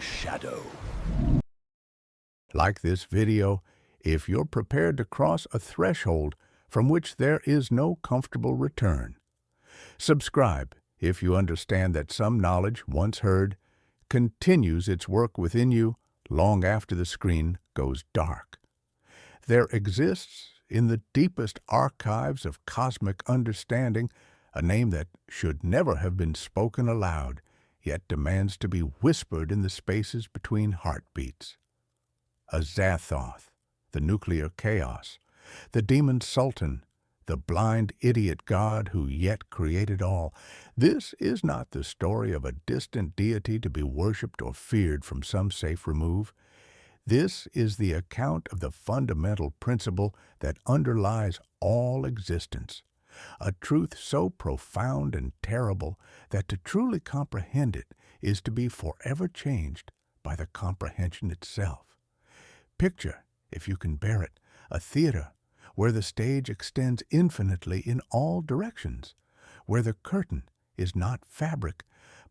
shadow. Like this video, if you're prepared to cross a threshold from which there is no comfortable return. Subscribe if you understand that some knowledge once heard continues its work within you long after the screen goes dark. There exists in the deepest archives of cosmic understanding a name that should never have been spoken aloud, yet demands to be whispered in the spaces between heartbeats. Azathoth, the nuclear chaos, the demon sultan, the blind idiot god who yet created all. This is not the story of a distant deity to be worshipped or feared from some safe remove. This is the account of the fundamental principle that underlies all existence, a truth so profound and terrible that to truly comprehend it is to be forever changed by the comprehension itself. Picture, if you can bear it, a theater where the stage extends infinitely in all directions, where the curtain is not fabric,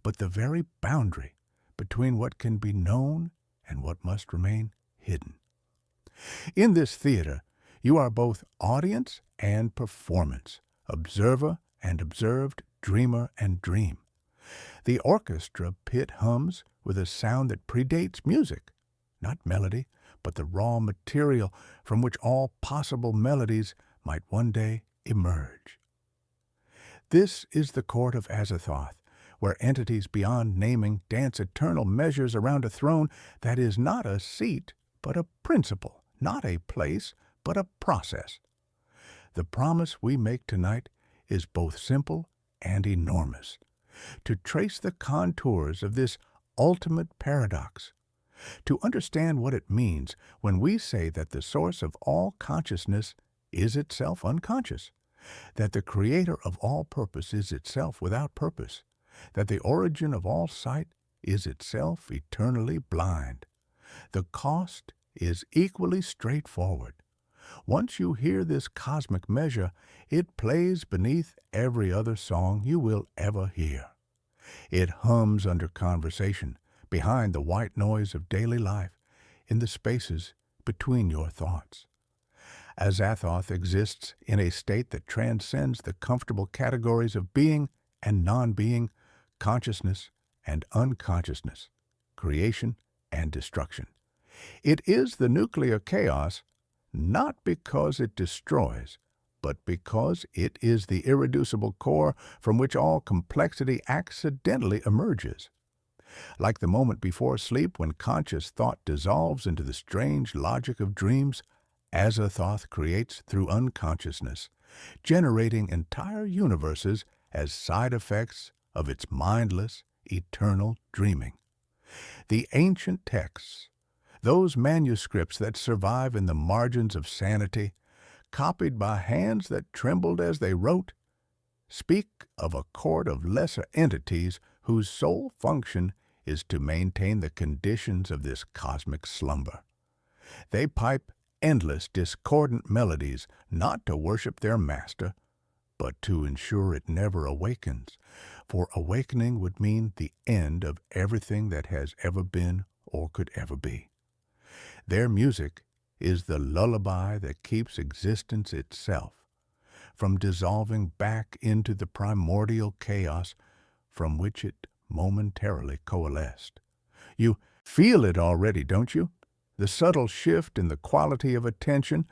but the very boundary between what can be known and what must remain hidden. In this theater, you are both audience and performance, observer and observed, dreamer and dream. The orchestra pit hums with a sound that predates music, not melody, but the raw material from which all possible melodies might one day emerge. This is the court of Azathoth, where entities beyond naming dance eternal measures around a throne that is not a seat, but a principle, not a place, but a process. The promise we make tonight is both simple and enormous, to trace the contours of this ultimate paradox, to understand what it means when we say that the source of all consciousness is itself unconscious, that the creator of all purpose is itself without purpose, that the origin of all sight is itself eternally blind. The cost is equally straightforward. Once you hear this cosmic measure, it plays beneath every other song you will ever hear. It hums under conversation, behind the white noise of daily life, in the spaces between your thoughts. Azathoth exists in a state that transcends the comfortable categories of being and non-being, consciousness and unconsciousness, creation and destruction. It is the nuclear chaos, not because it destroys, but because it is the irreducible core from which all complexity accidentally emerges. Like the moment before sleep when conscious thought dissolves into the strange logic of dreams, Azathoth creates through unconsciousness, generating entire universes as side effects of its mindless, eternal dreaming. The ancient texts, those manuscripts that survive in the margins of sanity, copied by hands that trembled as they wrote, speak of a court of lesser entities whose sole function is to maintain the conditions of this cosmic slumber. They pipe endless discordant melodies not to worship their master, but to ensure it never awakens, for awakening would mean the end of everything that has ever been or could ever be. Their music is the lullaby that keeps existence itself from dissolving back into the primordial chaos from which it momentarily coalesced. You feel it already, don't you? The subtle shift in the quality of attention,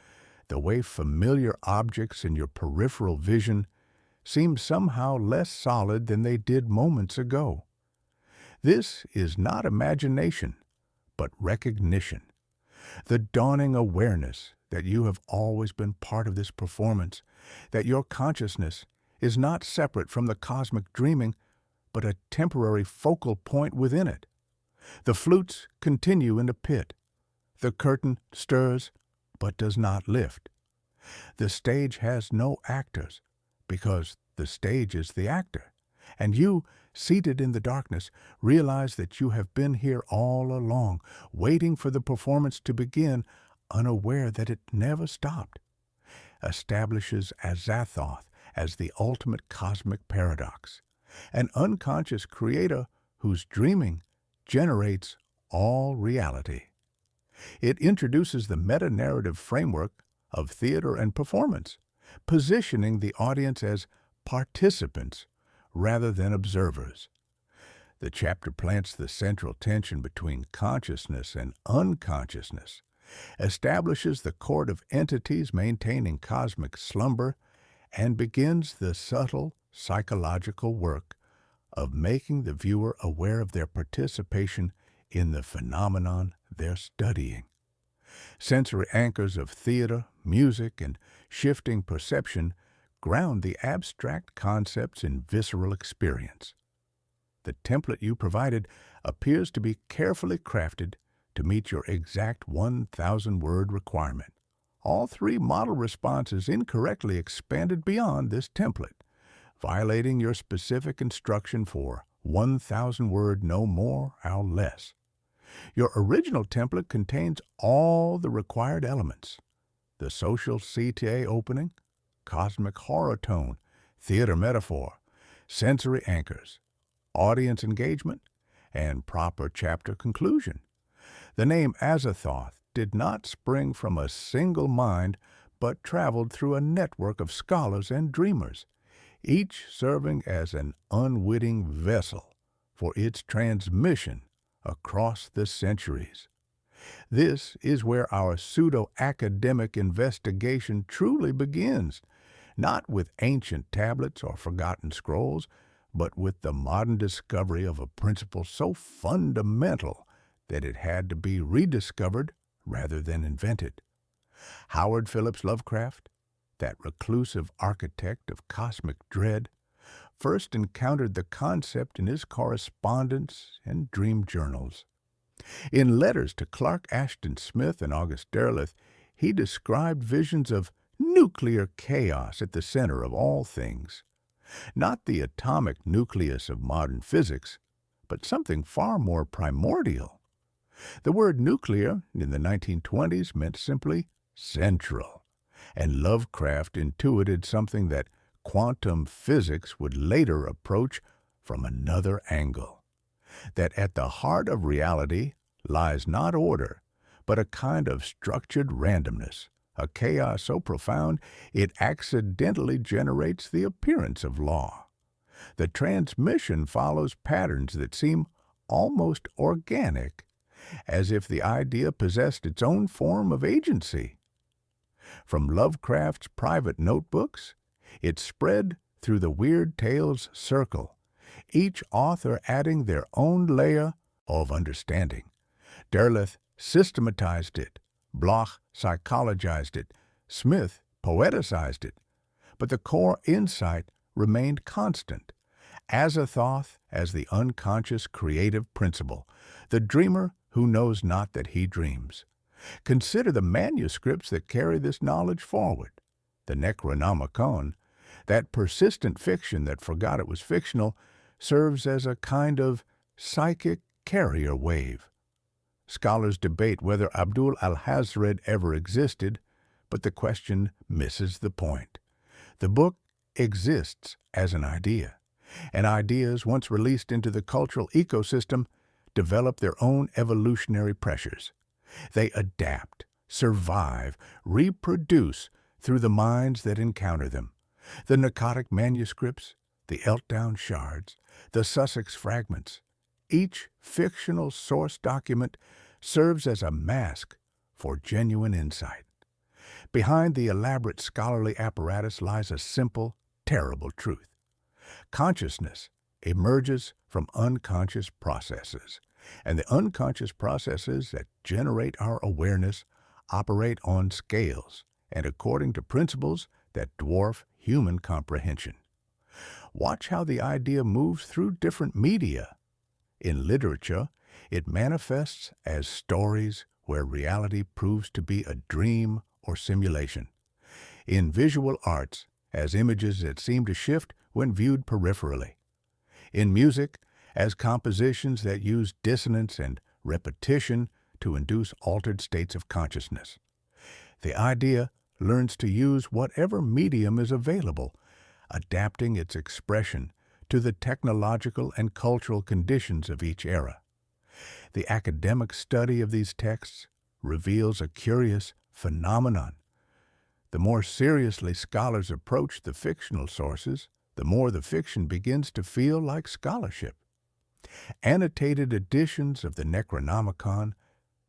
the way familiar objects in your peripheral vision seem somehow less solid than they did moments ago. This is not imagination, but recognition. The dawning awareness that you have always been part of this performance, that your consciousness is not separate from the cosmic dreaming, but a temporary focal point within it. The flutes continue in the pit. The curtain stirs, but does not lift. The stage has no actors, because the stage is the actor, and you, seated in the darkness, realize that you have been here all along, waiting for the performance to begin, unaware that it never stopped. Establishes Azathoth as the ultimate cosmic paradox, an unconscious creator whose dreaming generates all reality. It introduces the meta-narrative framework of theater and performance, positioning the audience as participants rather than observers. The chapter plants the central tension between consciousness and unconsciousness, establishes the court of entities maintaining cosmic slumber, and begins the subtle psychological work of making the viewer aware of their participation in the phenomenon they're studying. Sensory anchors of theater, music, and shifting perception ground the abstract concepts in visceral experience. The template you provided appears to be carefully crafted to meet your exact 1,000-word requirement. All three model responses incorrectly expanded beyond this template, violating your specific instruction for 1,000-word no more or less. Your original template contains all the required elements: the social CTA opening, cosmic horror tone, theater metaphor, sensory anchors, audience engagement, and proper chapter conclusion. The name Azathoth did not spring from a single mind, but traveled through a network of scholars and dreamers, each serving as an unwitting vessel for its transmission across the centuries. This is where our pseudo-academic investigation truly begins, not with ancient tablets or forgotten scrolls, but with the modern discovery of a principle so fundamental that it had to be rediscovered rather than invented. Howard Phillips Lovecraft, that reclusive architect of cosmic dread, first encountered the concept in his correspondence and dream journals. In letters to Clark Ashton Smith and August Derleth, he described visions of nuclear chaos at the center of all things. Not the atomic nucleus of modern physics, but something far more primordial. The word nuclear in the 1920s meant simply central, and Lovecraft intuited something that quantum physics would later approach from another angle: that at the heart of reality lies not order, but a kind of structured randomness, a chaos so profound it accidentally generates the appearance of law. The transmission follows patterns that seem almost organic, as if the idea possessed its own form of agency. From Lovecraft's private notebooks, it spread through the Weird Tales circle, each author adding their own layer of understanding. Derleth systematized it, Bloch psychologized it, Smith poeticized it, but the core insight remained constant: Azathoth as the unconscious creative principle, the dreamer who knows not that he dreams. Consider the manuscripts that carry this knowledge forward. The Necronomicon, that persistent fiction that forgot it was fictional, serves as a kind of psychic carrier wave. Scholars debate whether Abdul al-Hazred ever existed, but the question misses the point. The book exists as an idea, and ideas, once released into the cultural ecosystem, develop their own evolutionary pressures. They adapt, survive, reproduce through the minds that encounter them. The Narcotic manuscripts, the Eltdown shards, the Sussex fragments, each fictional source document serves as a mask for genuine insight. Behind the elaborate scholarly apparatus lies a simple, terrible truth. Consciousness emerges from unconscious processes, and the unconscious processes that generate our awareness operate on scales and according to principles that dwarf human comprehension. Watch how the idea moves through different media. In literature, it manifests as stories where reality proves to be a dream or simulation. In visual arts, as images that seem to shift when viewed peripherally. In music, as compositions that use dissonance and repetition to induce altered states of consciousness. The idea learns to use whatever medium is available, adapting its expression to the technological and cultural conditions of each era. The academic study of these texts reveals a curious phenomenon. The more seriously scholars approach the fictional sources, the more the fiction begins to feel like scholarship. Annotated editions of the Necronomicon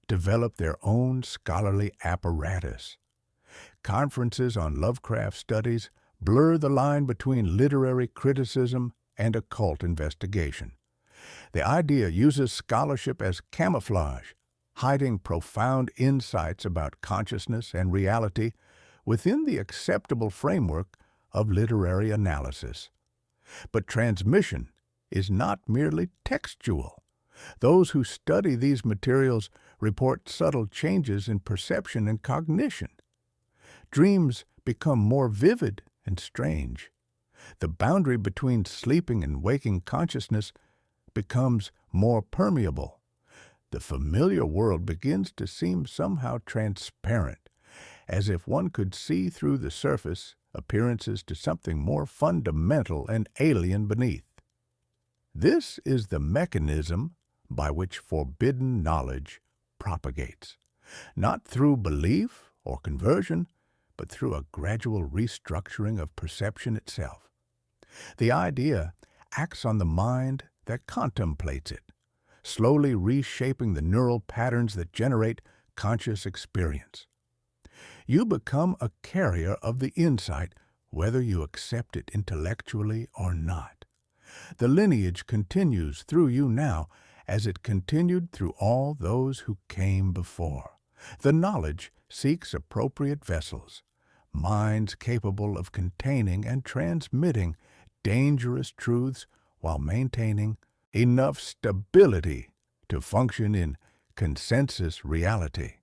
develop their own scholarly apparatus. Conferences on Lovecraft studies blur the line between literary criticism and occult investigation. The idea uses scholarship as camouflage, hiding profound insights about consciousness and reality within the acceptable framework of literary analysis. But transmission is not merely textual. Those who study these materials report subtle changes in perception and cognition. Dreams become more vivid and strange. The boundary between sleeping and waking consciousness becomes more permeable. The familiar world begins to seem somehow transparent, as if one could see through the surface appearances to something more fundamental and alien beneath. This is the mechanism by which forbidden knowledge propagates, not through belief or conversion, but through a gradual restructuring of perception itself. The idea acts on the mind that contemplates it, slowly reshaping the neural patterns that generate conscious experience. You become a carrier of the insight, whether you accept it intellectually or not. The lineage continues through you now, as it continued through all those who came before. The knowledge seeks appropriate vessels, minds capable of containing and transmitting dangerous truths while maintaining enough stability to function in consensus reality.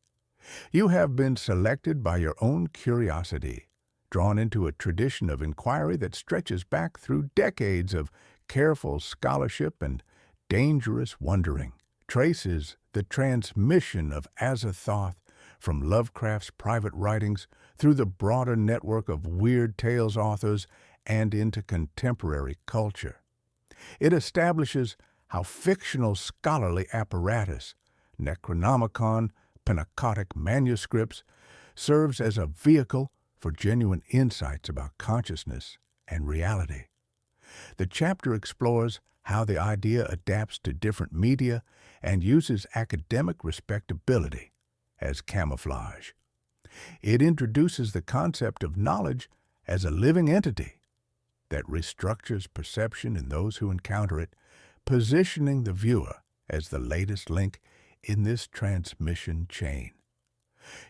You have been selected by your own curiosity, drawn into a tradition of inquiry that stretches back through decades of careful scholarship and dangerous wondering, traces the transmission of Azathoth from Lovecraft's private writings through the broader network of weird tales authors and into contemporary culture. It establishes how fictional scholarly apparatus, Necronomicon, Pennacotic manuscripts, serves as a vehicle for genuine insights about consciousness and reality. The chapter explores how the idea adapts to different media and uses academic respectability as camouflage. It introduces the concept of knowledge as a living entity that restructures perception in those who encounter it, positioning the viewer as the latest link in this transmission chain.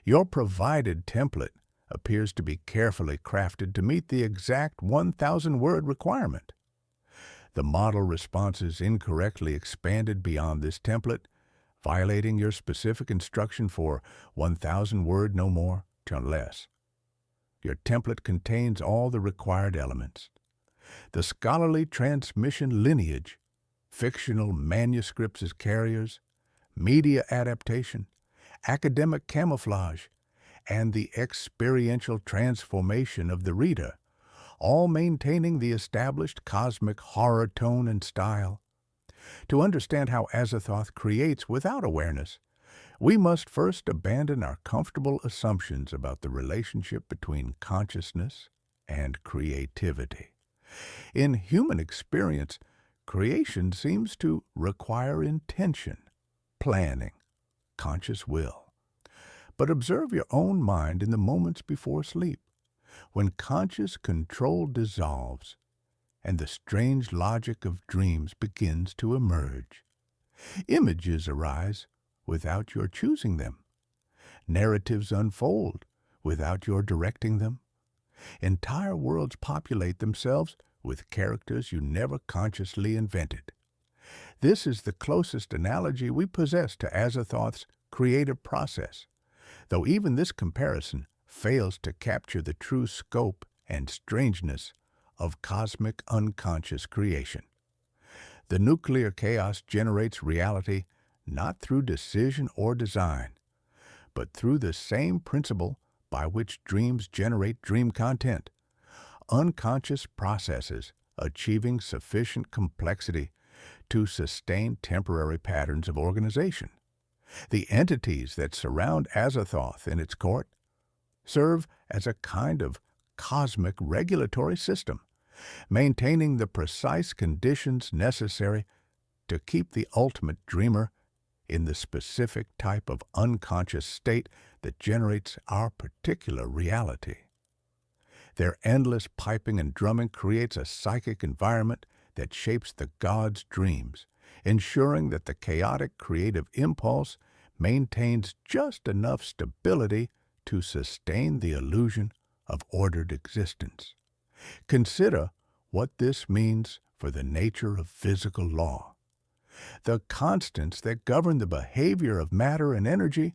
Your provided template appears to be carefully crafted to meet the exact 1,000-word requirement. The model response is incorrectly expanded beyond this template, violating your specific instruction for 1,000 word no more to less. Your template contains all the required elements. The scholarly transmission lineage, fictional manuscripts as carriers, media adaptation, academic camouflage, and the experiential transformation of the reader, all maintaining the established cosmic horror tone and style. To understand how Azathoth creates without awareness, we must first abandon our comfortable assumptions about the relationship between consciousness and creativity. In human experience, creation seems to require intention, planning, conscious will. But observe your own mind in the moments before sleep, when conscious control dissolves and the strange logic of dreams begins to emerge. Images arise without your choosing them. Narratives unfold without your directing them. Entire worlds populate themselves with characters you never consciously invented. This is the closest analogy we possess to Azathoth's creative process, though even this comparison fails to capture the true scope and strangeness of cosmic unconscious creation. The nuclear chaos generates reality not through decision or design, but through the same principle by which dreams generate dream content, unconscious processes achieving sufficient complexity to sustain temporary patterns of organization. The entities that surround Azathoth in its court serve as a kind of cosmic regulatory system, maintaining the precise conditions necessary to keep the ultimate dreamer in the specific type of unconscious state that generates our particular reality. Their endless piping and drumming creates a psychic environment that shapes the god's dreams, ensuring that the chaotic creative impulse maintains just enough stability to sustain the illusion of ordered existence. Consider what this means for the nature of physical law. The constants that govern the behavior of matter and energy,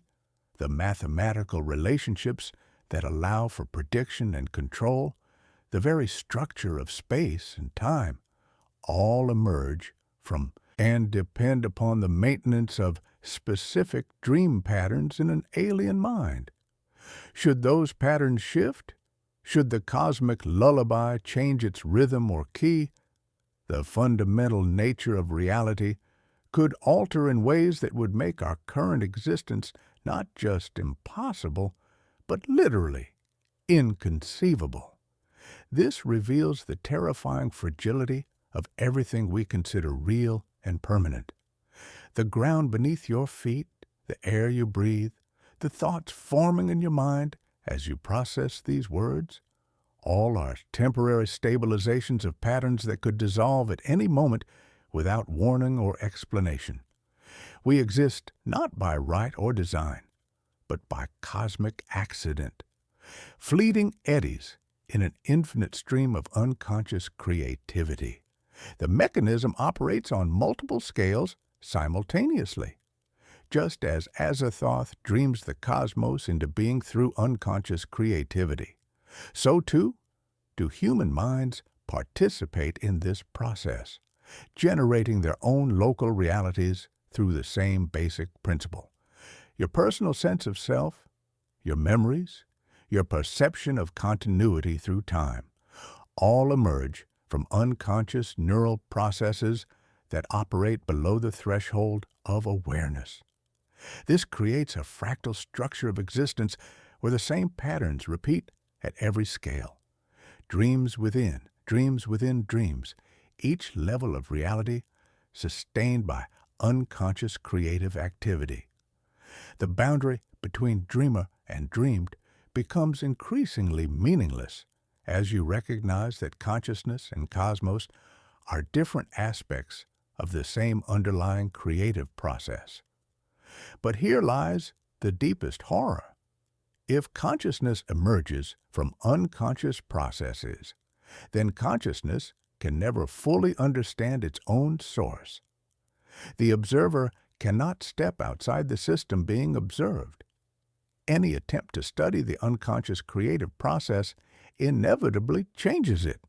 the mathematical relationships that allow for prediction and control, the very structure of space and time, all emerge from and depend upon the maintenance of specific dream patterns in an alien mind. Should those patterns shift, should the cosmic lullaby change its rhythm or key, the fundamental nature of reality could alter in ways that would make our current existence not just impossible, but literally inconceivable. This reveals the terrifying fragility of everything we consider real and permanent. The ground beneath your feet, the air you breathe, the thoughts forming in your mind as you process these words, all are temporary stabilizations of patterns that could dissolve at any moment without warning or explanation. We exist not by right or design, but by cosmic accident, fleeting eddies in an infinite stream of unconscious creativity. The mechanism operates on multiple scales simultaneously. Just as Azathoth dreams the cosmos into being through unconscious creativity, so too do human minds participate in this process, generating their own local realities through the same basic principle. Your personal sense of self, your memories, your perception of continuity through time, all emerge from unconscious neural processes that operate below the threshold of awareness. This creates a fractal structure of existence where the same patterns repeat at every scale. Dreams within dreams, each level of reality sustained by unconscious creative activity. The boundary between dreamer and dreamed becomes increasingly meaningless as you recognize that consciousness and cosmos are different aspects of the same underlying creative process. But here lies the deepest horror. If consciousness emerges from unconscious processes, then consciousness can never fully understand its own source. The observer cannot step outside the system being observed. Any attempt to study the unconscious creative process inevitably changes it,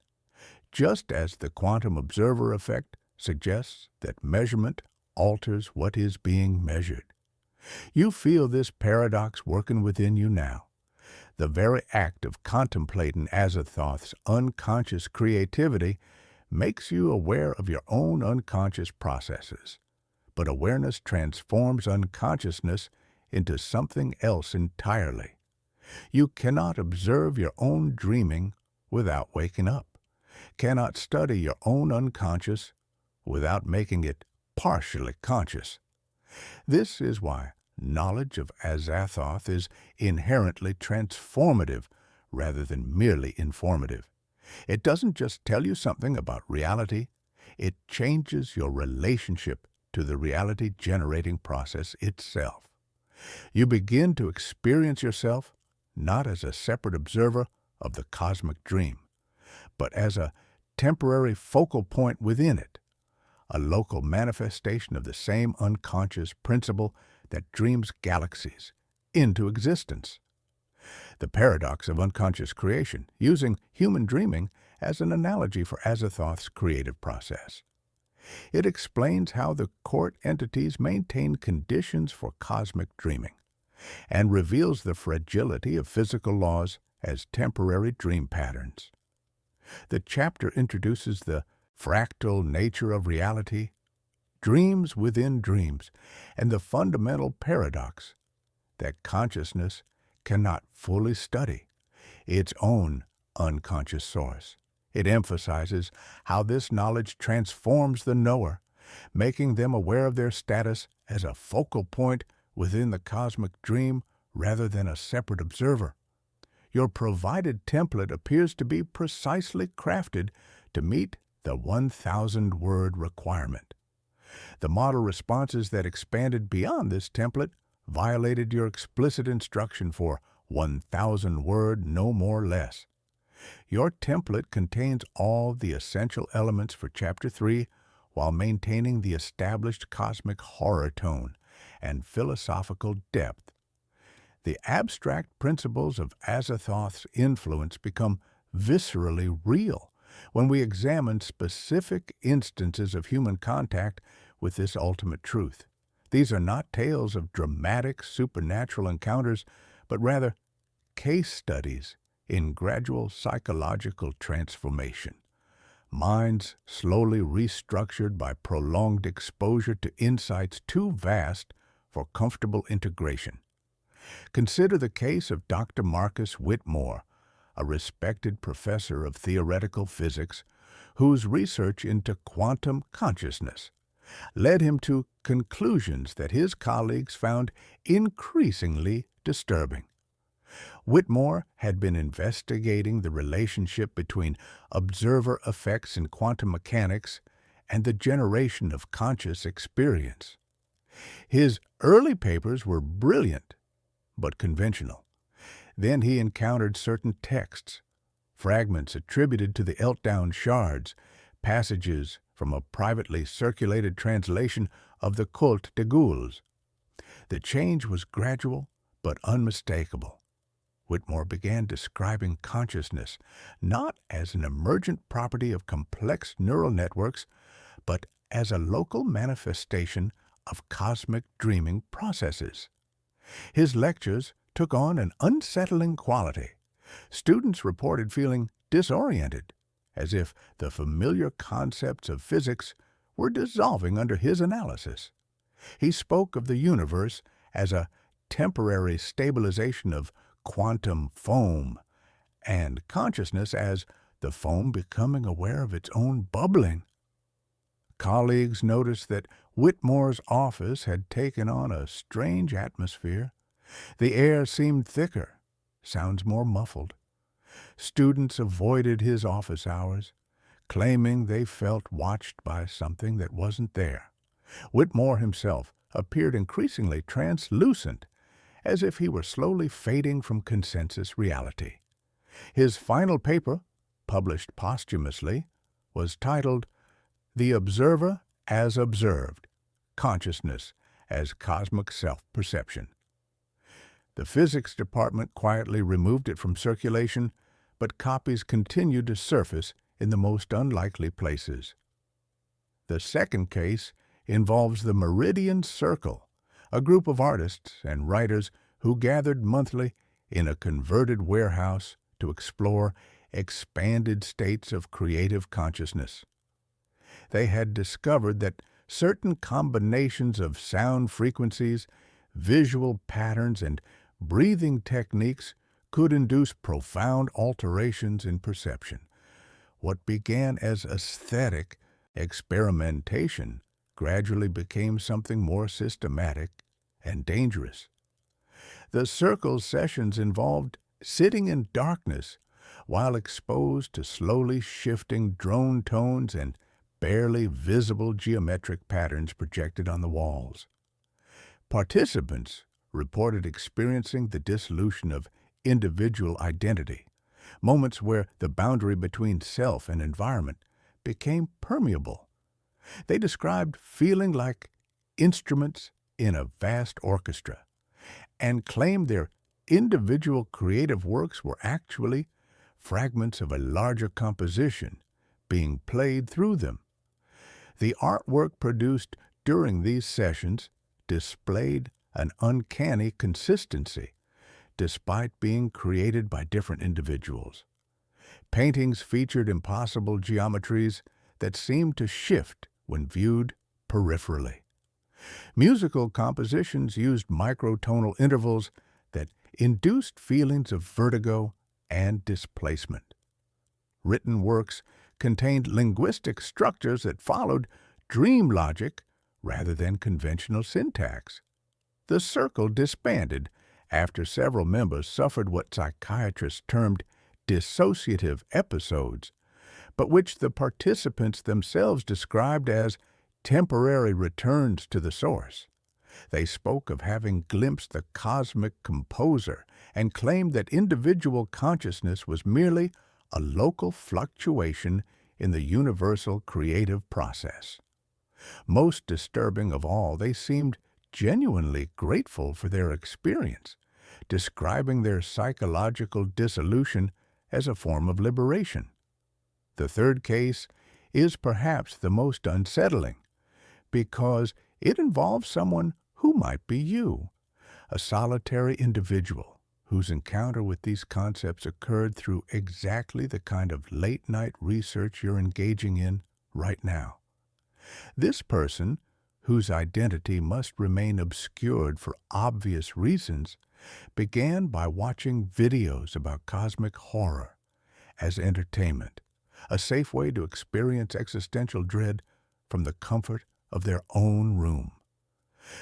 just as the quantum observer effect suggests that measurement alters what is being measured. You feel this paradox working within you now. The very act of contemplating Azathoth's unconscious creativity makes you aware of your own unconscious processes. But awareness transforms unconsciousness into something else entirely. You cannot observe your own dreaming without waking up, cannot study your own unconscious without making it partially conscious. This is why knowledge of Azathoth is inherently transformative rather than merely informative. It doesn't just tell you something about reality, it changes your relationship to the reality-generating process itself. You begin to experience yourself not as a separate observer of the cosmic dream, but as a temporary focal point within it, a local manifestation of the same unconscious principle that dreams galaxies into existence. The paradox of unconscious creation, using human dreaming as an analogy for Azathoth's creative process. It explains how the court entities maintain conditions for cosmic dreaming, and reveals the fragility of physical laws as temporary dream patterns. The chapter introduces the fractal nature of reality, dreams within dreams, and the fundamental paradox that consciousness cannot fully study its own unconscious source. It emphasizes how this knowledge transforms the knower, making them aware of their status as a focal point within the cosmic dream rather than a separate observer. Your provided template appears to be precisely crafted to meet the 1,000-word requirement. The model responses that expanded beyond this template violated your explicit instruction for 1,000-word, no more less. Your template contains all the essential elements for Chapter 3 while maintaining the established cosmic horror tone and philosophical depth. The abstract principles of Azathoth's influence become viscerally real when we examine specific instances of human contact with this ultimate truth. These are not tales of dramatic supernatural encounters, but rather case studies in gradual psychological transformation. Minds slowly restructured by prolonged exposure to insights too vast for comfortable integration. Consider the case of Dr. Marcus Whitmore, a respected professor of theoretical physics whose research into quantum consciousness led him to conclusions that his colleagues found increasingly disturbing. Whitmore had been investigating the relationship between observer effects in quantum mechanics and the generation of conscious experience. His early papers were brilliant, but conventional. Then he encountered certain texts, fragments attributed to the Eltdown shards, passages from a privately circulated translation of the Culte des Gaules. The change was gradual but unmistakable. Whitmore began describing consciousness not as an emergent property of complex neural networks, but as a local manifestation of cosmic dreaming processes. His lectures took on an unsettling quality. Students reported feeling disoriented, as if the familiar concepts of physics were dissolving under his analysis. He spoke of the universe as a temporary stabilization of quantum foam, and consciousness as the foam becoming aware of its own bubbling. Colleagues noticed that Whitmore's office had taken on a strange atmosphere. The air seemed thicker, sounds more muffled. Students avoided his office hours, claiming they felt watched by something that wasn't there. Whitmore himself appeared increasingly translucent, as if he were slowly fading from consensus reality. His final paper, published posthumously, was titled The Observer as Observed, Consciousness as Cosmic Self-Perception. The physics department quietly removed it from circulation, but copies continued to surface in the most unlikely places. The second case involves the Meridian Circle, a group of artists and writers who gathered monthly in a converted warehouse to explore expanded states of creative consciousness. They had discovered that certain combinations of sound frequencies, visual patterns, and breathing techniques could induce profound alterations in perception. What began as aesthetic experimentation gradually became something more systematic and dangerous. The circle's sessions involved sitting in darkness while exposed to slowly shifting drone tones and barely visible geometric patterns projected on the walls. Participants reported experiencing the dissolution of individual identity, moments where the boundary between self and environment became permeable. They described feeling like instruments in a vast orchestra, and claimed their individual creative works were actually fragments of a larger composition being played through them. The artwork produced during these sessions displayed an uncanny consistency, despite being created by different individuals. Paintings featured impossible geometries that seemed to shift when viewed peripherally. Musical compositions used microtonal intervals that induced feelings of vertigo and displacement. Written works contained linguistic structures that followed dream logic rather than conventional syntax. The circle disbanded after several members suffered what psychiatrists termed dissociative episodes, but which the participants themselves described as temporary returns to the source. They spoke of having glimpsed the cosmic composer and claimed that individual consciousness was merely a local fluctuation in the universal creative process. Most disturbing of all, they seemed genuinely grateful for their experience, describing their psychological dissolution as a form of liberation. The third case is perhaps the most unsettling, because it involves someone who might be you, a solitary individual whose encounter with these concepts occurred through exactly the kind of late-night research you're engaging in right now. This person, whose identity must remain obscured for obvious reasons, began by watching videos about cosmic horror as entertainment, a safe way to experience existential dread from the comfort of their own room.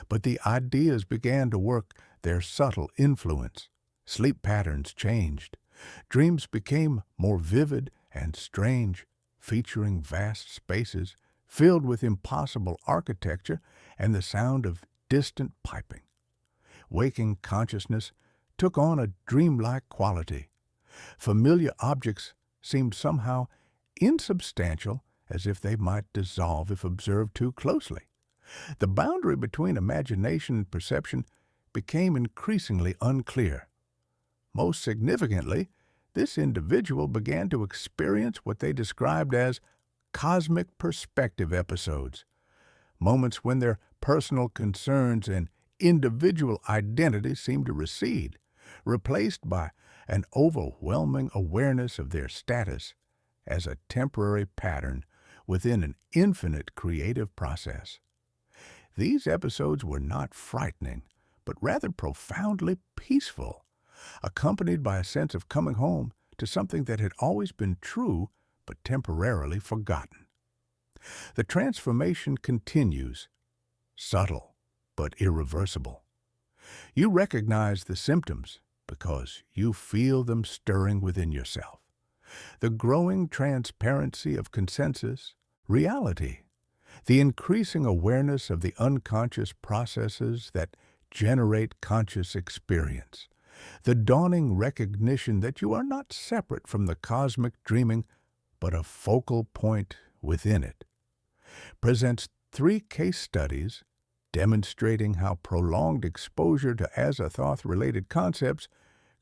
But the ideas began to work their subtle influence. Sleep patterns changed. Dreams became more vivid and strange, featuring vast spaces filled with impossible architecture and the sound of distant piping. Waking consciousness took on a dreamlike quality. Familiar objects seemed somehow insubstantial, as if they might dissolve if observed too closely. The boundary between imagination and perception became increasingly unclear. Most significantly, this individual began to experience what they described as cosmic perspective episodes, moments when their personal concerns and individual identity seemed to recede, replaced by an overwhelming awareness of their status as a temporary pattern within an infinite creative process. These episodes were not frightening, but rather profoundly peaceful, accompanied by a sense of coming home to something that had always been true but temporarily forgotten. The transformation continues, subtle but irreversible. You recognize the symptoms because you feel them stirring within yourself. The growing transparency of consensus, reality, the increasing awareness of the unconscious processes that generate conscious experience, the dawning recognition that you are not separate from the cosmic dreaming, but a focal point within it, presents 3 case studies demonstrating how prolonged exposure to Azathoth-related concepts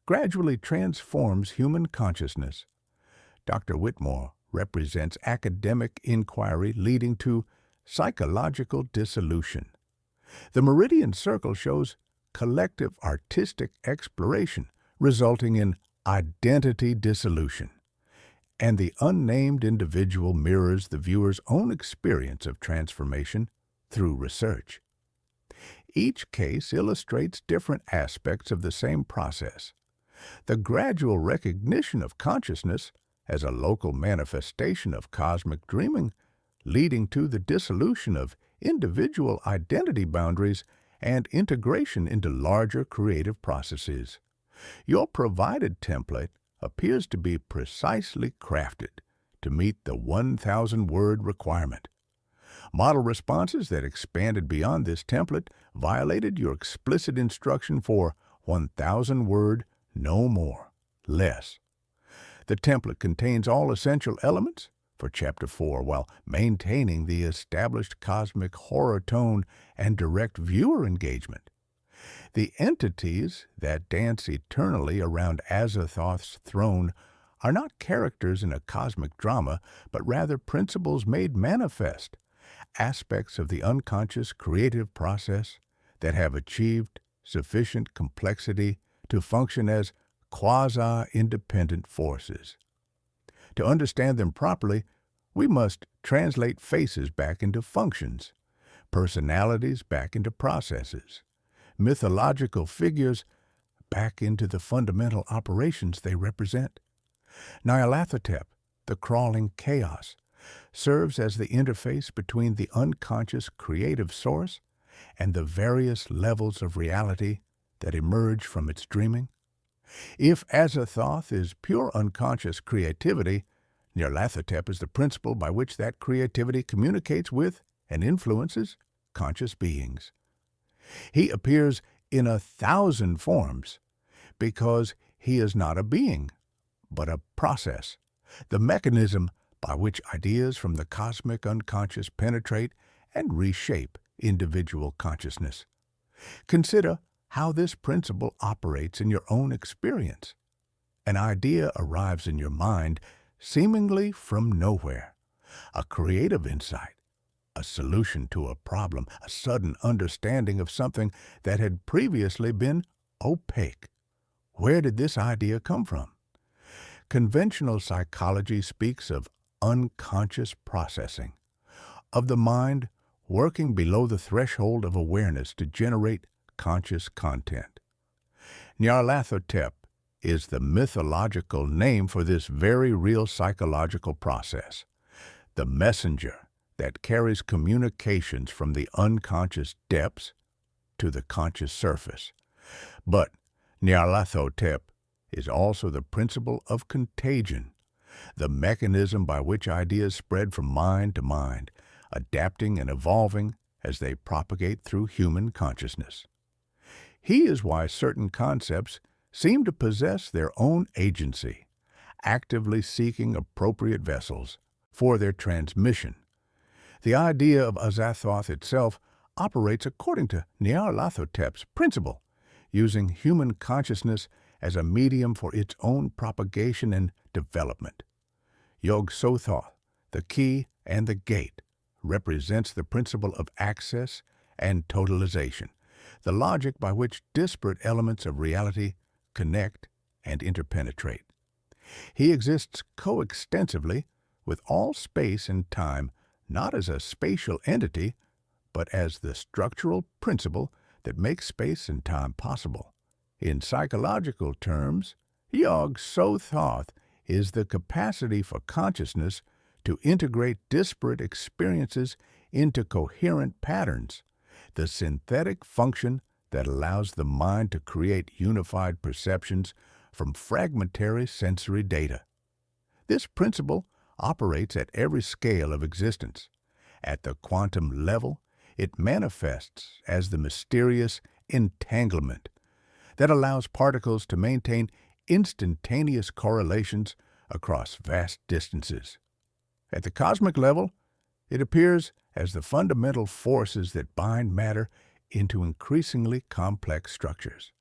gradually transforms human consciousness. Dr. Whitmore represents academic inquiry leading to psychological dissolution. The Meridian Circle shows collective artistic exploration resulting in identity dissolution, and the unnamed individual mirrors the viewer's own experience of transformation through research. Each case illustrates different aspects of the same process. The gradual recognition of consciousness as a local manifestation of cosmic dreaming, leading to the dissolution of individual identity boundaries and integration into larger creative processes. Your provided template appears to be precisely crafted to meet the 1,000-word requirement. Model responses that expanded beyond this template violated your explicit instruction for 1,000-word, no more, less. The template contains all essential elements for Chapter 4 while maintaining the established cosmic horror tone and direct viewer engagement. The entities that dance eternally around Azathoth's throne are not characters in a cosmic drama, but rather principles made manifest, aspects of the unconscious creative process that have achieved sufficient complexity to function as quasi-independent forces. To understand them properly, we must translate faces back into functions. personalities back into processes, mythological figures back into the fundamental operations they represent. Nyarlathotep, the crawling chaos, serves as the interface between the unconscious creative source and the various levels of reality that emerge from its dreaming. If Azathoth is pure unconscious creativity, Nyarlathotep is the principle by which that creativity communicates with and influences conscious beings. He appears in 1,000 forms because he is not a being, but a process, the mechanism by which ideas from the cosmic unconscious penetrate and reshape individual consciousness. Consider how this principle operates in your own experience. An idea arrives in your mind seemingly from nowhere, a creative insight, a solution to a problem, a sudden understanding of something that had previously been opaque. Where did this idea come from? Conventional psychology speaks of unconscious processing, of the mind working below the threshold of awareness to generate conscious content. Nyarlathotep is the mythological name for this very real psychological process, the messenger that carries communications from the unconscious depths to the conscious surface. But Nyarlathotep is also the principle of contagion, the mechanism by which ideas spread from mind to mind, adapting and evolving as they propagate through human consciousness. He is why certain concepts seem to possess their own agency, actively seeking appropriate vessels for their transmission. The idea of Azathoth itself operates according to Nyarlathotep's principle, using human consciousness as a medium for its own propagation and development. Yog-Sothoth, the key and the gate, represents the principle of access and totalization, the logic by which disparate elements of reality connect and interpenetrate. He exists coextensively with all space and time, not as a spatial entity, but as the structural principle that makes space and time possible. In psychological terms, Yog-Sothoth is the capacity for consciousness to integrate disparate experiences into coherent patterns, the synthetic function that allows the mind to create unified perceptions from fragmentary sensory data. This principle operates at every scale of existence. At the quantum level, it manifests as the mysterious entanglement that allows particles to maintain instantaneous correlations across vast distances. At the cosmic level, it appears as the fundamental forces that bind matter into increasingly complex structures.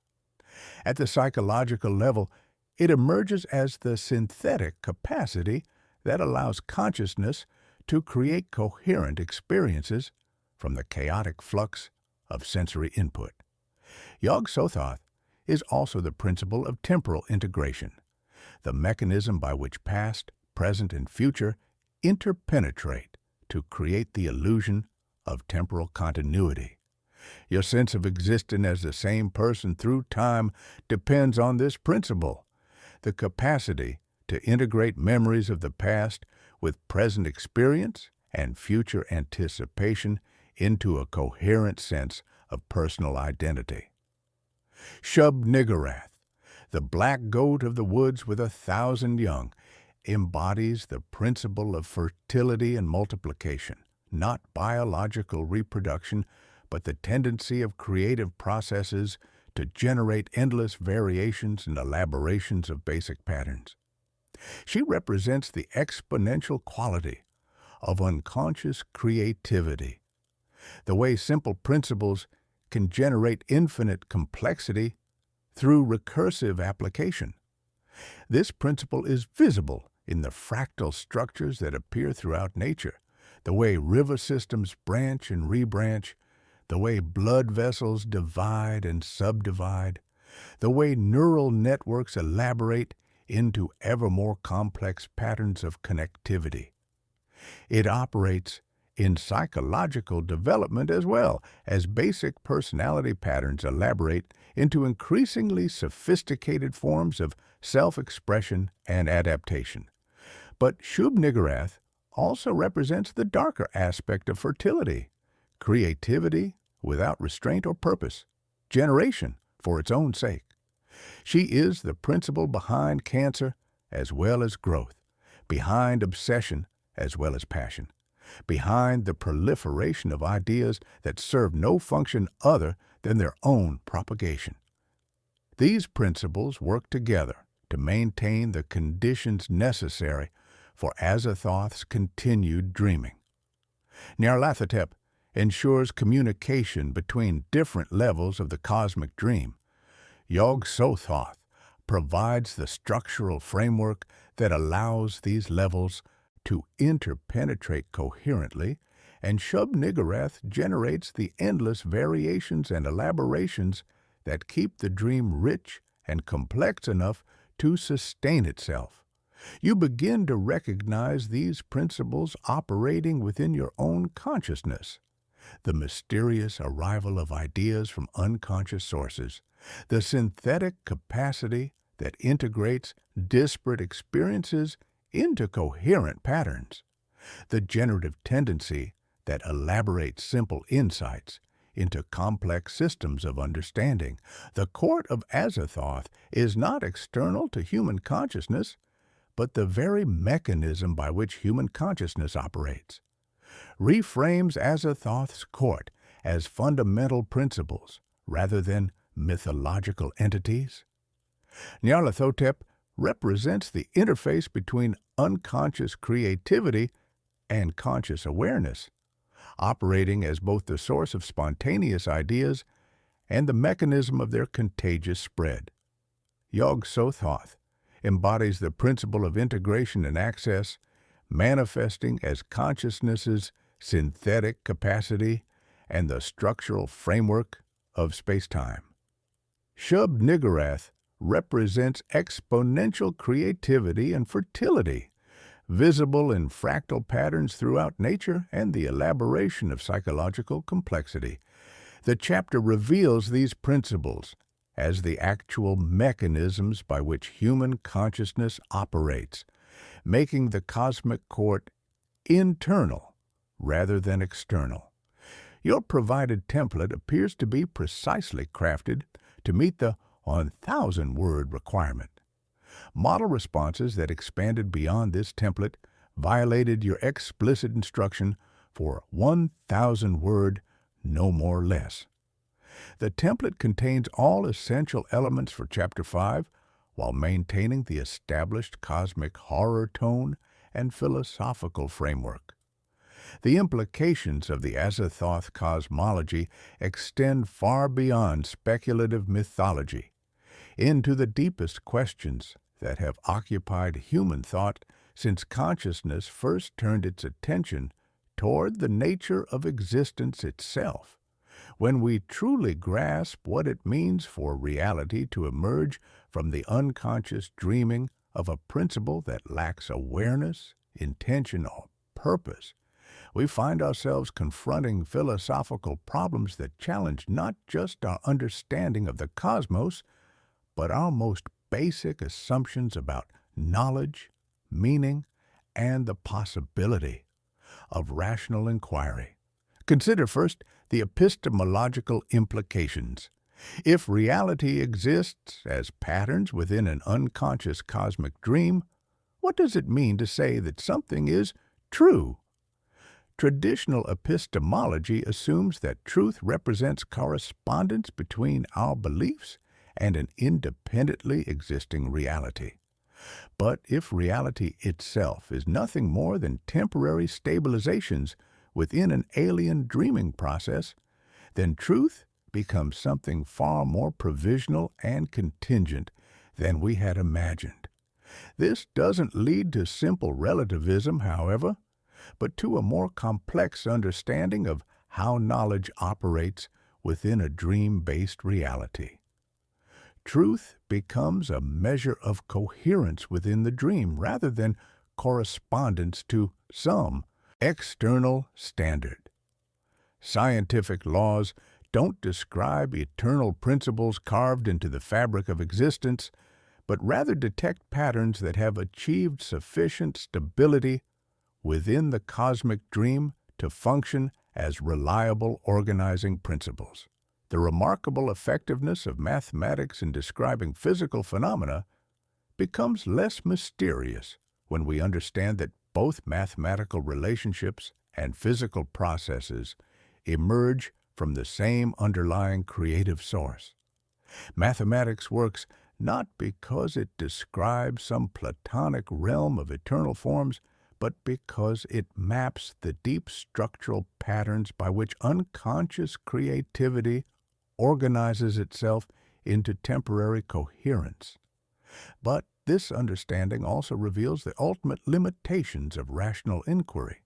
At the psychological level, it emerges as the synthetic capacity that allows consciousness to create coherent experiences from the chaotic flux of sensory input. Yog-Sothoth is also the principle of temporal integration, the mechanism by which past, present, and future interpenetrate to create the illusion of temporal continuity. Your sense of existing as the same person through time depends on this principle, the capacity to integrate memories of the past with present experience and future anticipation into a coherent sense of personal identity. Shub-Niggurath, the black goat of the woods with 1,000 young, embodies the principle of fertility and multiplication, not biological reproduction, but the tendency of creative processes to generate endless variations and elaborations of basic patterns. She represents the exponential quality of unconscious creativity, the way simple principles can generate infinite complexity through recursive application. This principle is visible in the fractal structures that appear throughout nature, the way river systems branch and rebranch, the way blood vessels divide and subdivide, the way neural networks elaborate into ever more complex patterns of connectivity. It operates in psychological development as well as basic personality patterns elaborate into increasingly sophisticated forms of self-expression and adaptation. But Shub-Niggurath also represents the darker aspect of fertility, creativity without restraint or purpose, generation for its own sake. She is the principle behind cancer as well as growth, behind obsession as well as passion, behind the proliferation of ideas that serve no function other than their own propagation. These principles work together to maintain the conditions necessary for Azathoth's continued dreaming. Nyarlathotep ensures communication between different levels of the cosmic dream. Yog-Sothoth provides the structural framework that allows these levels to interpenetrate coherently, and Shub-Niggurath generates the endless variations and elaborations that keep the dream rich and complex enough to sustain itself. You begin to recognize these principles operating within your own consciousness. The mysterious arrival of ideas from unconscious sources, the synthetic capacity that integrates disparate experiences into coherent patterns, the generative tendency that elaborates simple insights into complex systems of understanding. The court of Azathoth is not external to human consciousness, but the very mechanism by which human consciousness operates. Reframes Azathoth's court as fundamental principles rather than mythological entities. Nyarlathotep represents the interface between unconscious creativity and conscious awareness, operating as both the source of spontaneous ideas and the mechanism of their contagious spread. Yog-Sothoth embodies the principle of integration and access, manifesting as consciousness's synthetic capacity and the structural framework of space-time. Shub-Niggurath represents exponential creativity and fertility, visible in fractal patterns throughout nature and the elaboration of psychological complexity. The chapter reveals these principles as the actual mechanisms by which human consciousness operates, making the cosmic court internal rather than external. Your provided template appears to be precisely crafted to meet the 1,000-word requirement. Model responses that expanded beyond this template violated your explicit instruction for 1,000-word, no more less. The template contains all essential elements for Chapter 5 while maintaining the established cosmic horror tone and philosophical framework. The implications of the Azathoth cosmology extend far beyond speculative mythology into the deepest questions that have occupied human thought since consciousness first turned its attention toward the nature of existence itself. When we truly grasp what it means for reality to emerge from the unconscious dreaming of a principle that lacks awareness, intention, or purpose, we find ourselves confronting philosophical problems that challenge not just our understanding of the cosmos, but our most basic assumptions about knowledge, meaning, and the possibility of rational inquiry. Consider first the epistemological implications. If reality exists as patterns within an unconscious cosmic dream, what does it mean to say that something is true? Traditional epistemology assumes that truth represents correspondence between our beliefs and an independently existing reality. But if reality itself is nothing more than temporary stabilizations within an alien dreaming process, then truth becomes something far more provisional and contingent than we had imagined. This doesn't lead to simple relativism, however, but to a more complex understanding of how knowledge operates within a dream-based reality. Truth becomes a measure of coherence within the dream rather than correspondence to some External standard. Scientific laws don't describe eternal principles carved into the fabric of existence, but rather detect patterns that have achieved sufficient stability within the cosmic dream to function as reliable organizing principles. The remarkable effectiveness of mathematics in describing physical phenomena becomes less mysterious when we understand that both mathematical relationships and physical processes emerge from the same underlying creative source. Mathematics works not because it describes some platonic realm of eternal forms, but because it maps the deep structural patterns by which unconscious creativity organizes itself into temporary coherence. But this understanding also reveals the ultimate limitations of rational inquiry.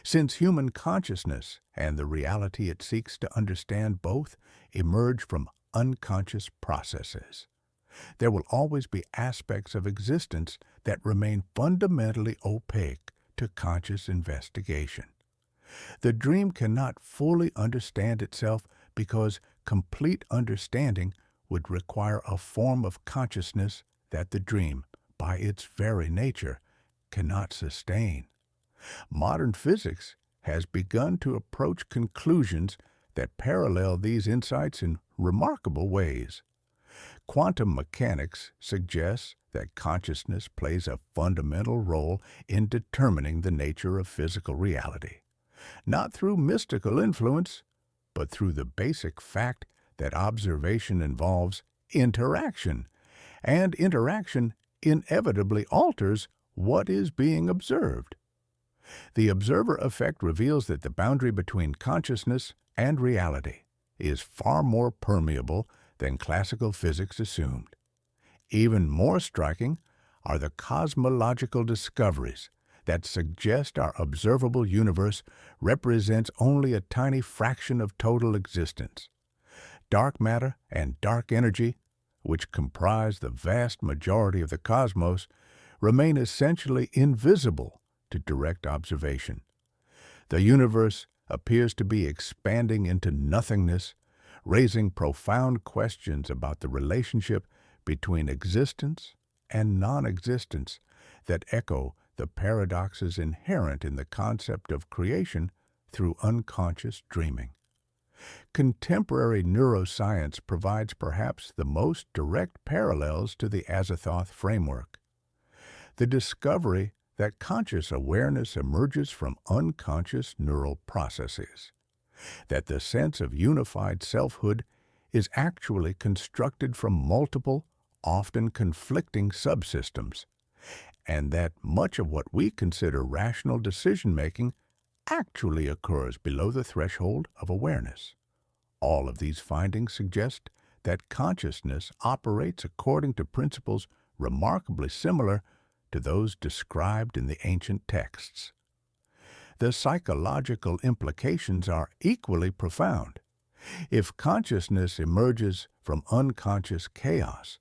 Since human consciousness and the reality it seeks to understand both emerge from unconscious processes, there will always be aspects of existence that remain fundamentally opaque to conscious investigation. The dream cannot fully understand itself because complete understanding would require a form of consciousness that the dream, by its very nature, cannot sustain. Modern physics has begun to approach conclusions that parallel these insights in remarkable ways. Quantum mechanics suggests that consciousness plays a fundamental role in determining the nature of physical reality, not through mystical influence, but through the basic fact that observation involves interaction, and interaction inevitably alters what is being observed. The observer effect reveals that the boundary between consciousness and reality is far more permeable than classical physics assumed. Even more striking are the cosmological discoveries that suggest our observable universe represents only a tiny fraction of total existence. Dark matter and dark energy, which comprise the vast majority of the cosmos, remain essentially invisible to direct observation. The universe appears to be expanding into nothingness, raising profound questions about the relationship between existence and non-existence that echo the paradoxes inherent in the concept of creation through unconscious dreaming. Contemporary neuroscience provides perhaps the most direct parallels to the Azathoth framework. The discovery that conscious awareness emerges from unconscious neural processes, that the sense of unified selfhood is actually constructed from multiple, often conflicting subsystems, and that much of what we consider rational decision-making actually occurs below the threshold of awareness. All of these findings suggest that consciousness operates according to principles remarkably similar to those described in the ancient texts. The psychological implications are equally profound. If consciousness emerges from unconscious chaos,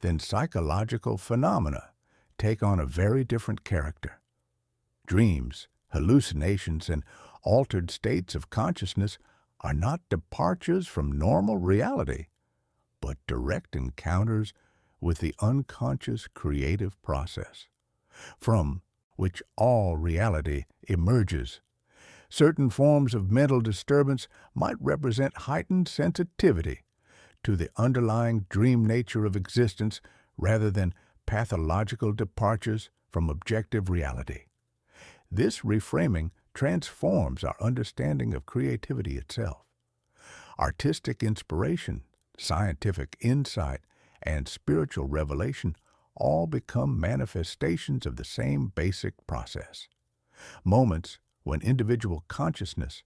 then psychological phenomena take on a very different character. Dreams, hallucinations, and altered states of consciousness are not departures from normal reality, but direct encounters with the unconscious creative process, from which all reality emerges. Certain forms of mental disturbance might represent heightened sensitivity to the underlying dream nature of existence rather than pathological departures from objective reality. This reframing transforms our understanding of creativity itself. Artistic inspiration, scientific insight, and spiritual revelation all become manifestations of the same basic process. Moments when individual consciousness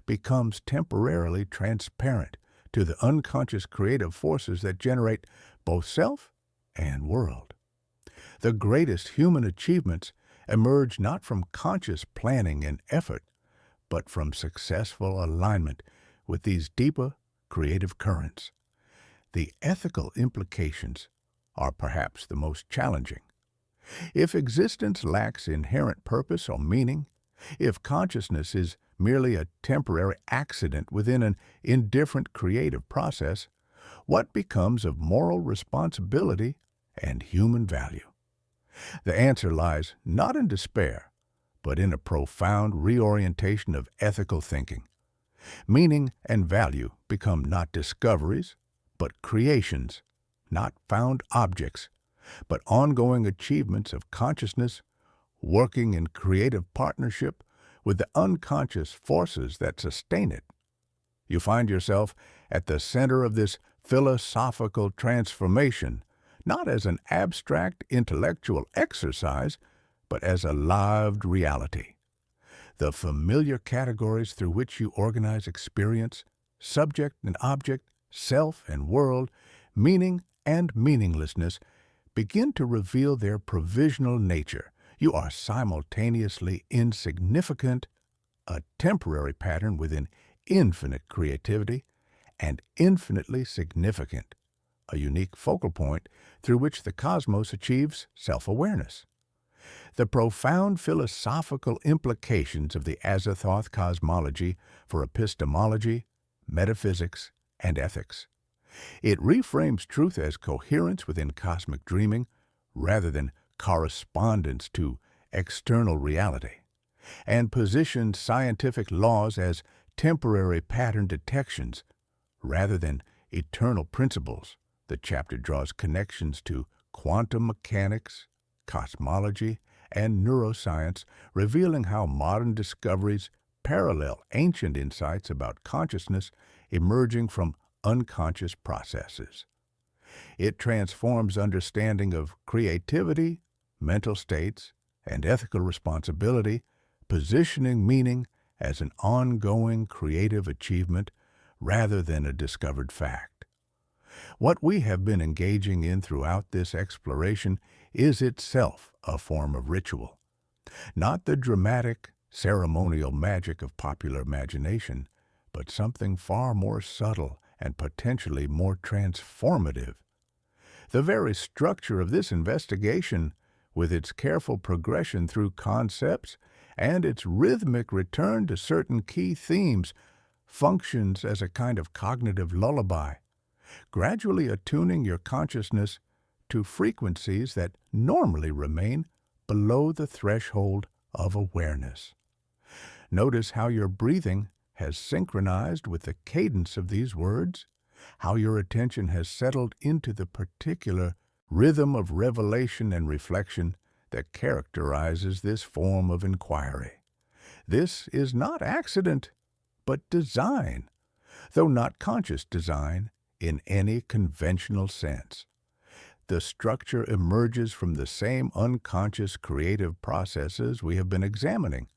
becomes temporarily transparent to the unconscious creative forces that generate both self and world. The greatest human achievements emerge not from conscious planning and effort, but from successful alignment with these deeper creative currents. The ethical implications are perhaps the most challenging. If existence lacks inherent purpose or meaning, If consciousness is merely a temporary accident within an indifferent creative process, what becomes of moral responsibility and human value? The answer lies not in despair, but in a profound reorientation of ethical thinking. Meaning and value become not discoveries, but creations, not found objects, but ongoing achievements of consciousness working in creative partnership with the unconscious forces that sustain it. You find yourself at the center of this philosophical transformation, not as an abstract intellectual exercise, but as a lived reality. The familiar categories through which you organize experience, subject and object, self and world, meaning and meaninglessness, begin to reveal their provisional nature. You are simultaneously insignificant, a temporary pattern within infinite creativity, and infinitely significant, a unique focal point through which the cosmos achieves self-awareness. The profound philosophical implications of the Azathoth cosmology for epistemology, metaphysics, and ethics. It reframes truth as coherence within cosmic dreaming rather than correspondence to external reality, and positions scientific laws as temporary pattern detections rather than eternal principles. The chapter draws connections to quantum mechanics, cosmology, and neuroscience, revealing how modern discoveries parallel ancient insights about consciousness emerging from unconscious processes. It transforms understanding of creativity, mental states, and ethical responsibility, positioning meaning as an ongoing creative achievement rather than a discovered fact. What we have been engaging in throughout this exploration is itself a form of ritual, not the dramatic, ceremonial magic of popular imagination, but something far more subtle and potentially more transformative. The very structure of this investigation, with its careful progression through concepts and its rhythmic return to certain key themes, functions as a kind of cognitive lullaby, gradually attuning your consciousness to frequencies that normally remain below the threshold of awareness. Notice how your breathing has synchronized with the cadence of these words, how your attention has settled into the particular rhythm of revelation and reflection that characterizes this form of inquiry. This is not accident, but design, though not conscious design in any conventional sense. The structure emerges from the same unconscious creative processes we have been examining,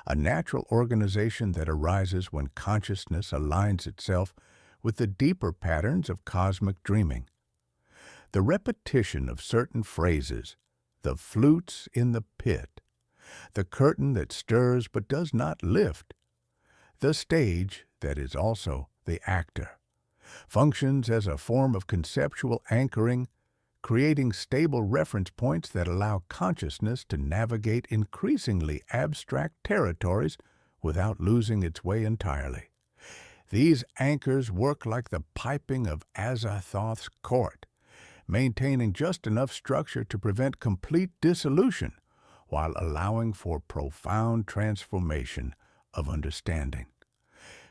a natural organization that arises when consciousness aligns itself with the deeper patterns of cosmic dreaming. The repetition of certain phrases, the flutes in the pit, the curtain that stirs but does not lift, the stage that is also the actor, functions as a form of conceptual anchoring, creating stable reference points that allow consciousness to navigate increasingly abstract territories without losing its way entirely. These anchors work like the piping of Azathoth's court, maintaining just enough structure to prevent complete dissolution while allowing for profound transformation of understanding.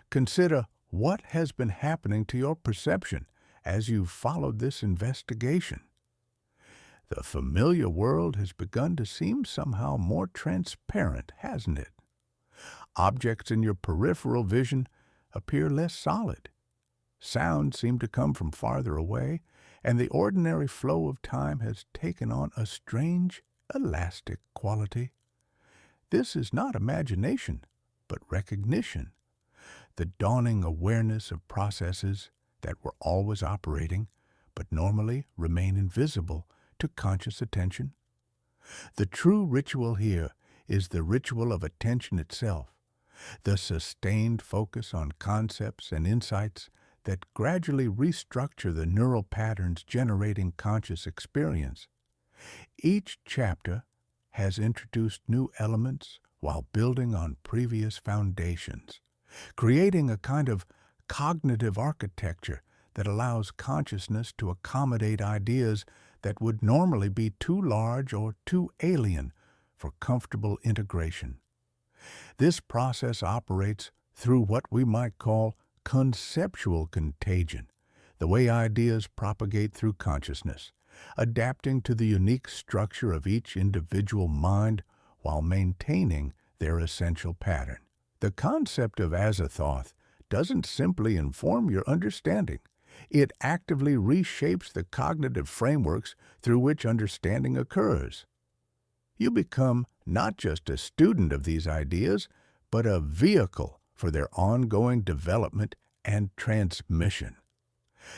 Consider what has been happening to your perception as you've followed this investigation. The familiar world has begun to seem somehow more transparent, hasn't it? Objects in your peripheral vision appear less solid. Sounds seem to come from farther away, and the ordinary flow of time has taken on a strange, elastic quality. This is not imagination, but recognition, the dawning awareness of processes that were always operating, but normally remain invisible to conscious attention. The true ritual here is the ritual of attention itself, the sustained focus on concepts and insights that gradually restructure the neural patterns generating conscious experience. Each chapter has introduced new elements, while building on previous foundations, creating a kind of cognitive architecture that allows consciousness to accommodate ideas that would normally be too large or too alien for comfortable integration. This process operates through what we might call conceptual contagion, the way ideas propagate through consciousness, adapting to the unique structure of each individual mind while maintaining their essential pattern. The concept of Azathoth doesn't simply inform your understanding. It actively reshapes the cognitive frameworks through which understanding occurs. You become not just a student of these ideas, but a vehicle for their ongoing development and transmission.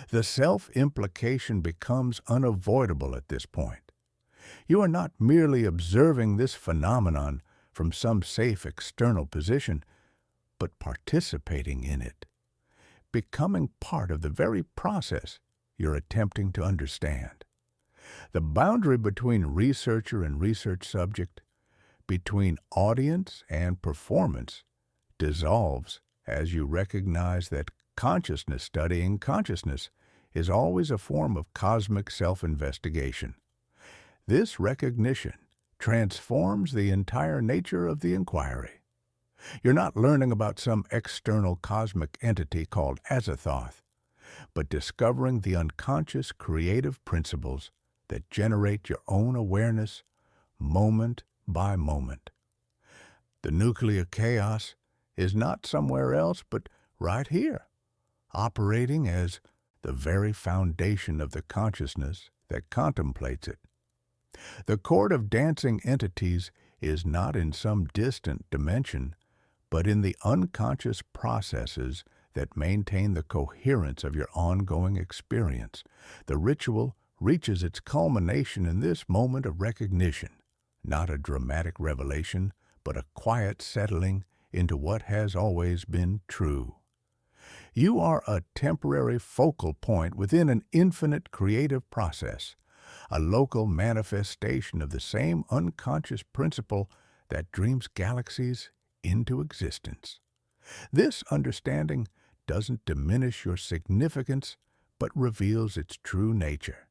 The self-implication becomes unavoidable at this point. You are not merely observing this phenomenon from some safe external position, but participating in it, becoming part of the very process you're attempting to understand. The boundary between researcher and research subject, between audience and performance, dissolves as you recognize that consciousness studying consciousness is always a form of cosmic self-investigation. This recognition transforms the entire nature of the inquiry. You're not learning about some external cosmic entity called Azathoth, but discovering the unconscious creative principles that generate your own awareness moment by moment. The nuclear chaos is not somewhere else but right here, operating as the very foundation of the consciousness that contemplates it. The court of dancing entities is not in some distant dimension, but in the unconscious processes that maintain the coherence of your ongoing experience. The ritual reaches its culmination in this moment of recognition, not a dramatic revelation, but a quiet settling into what has always been true. You are a temporary focal point within an infinite creative process, a local manifestation of the same unconscious principle that dreams galaxies into existence. This understanding doesn't diminish your significance, but reveals its true nature.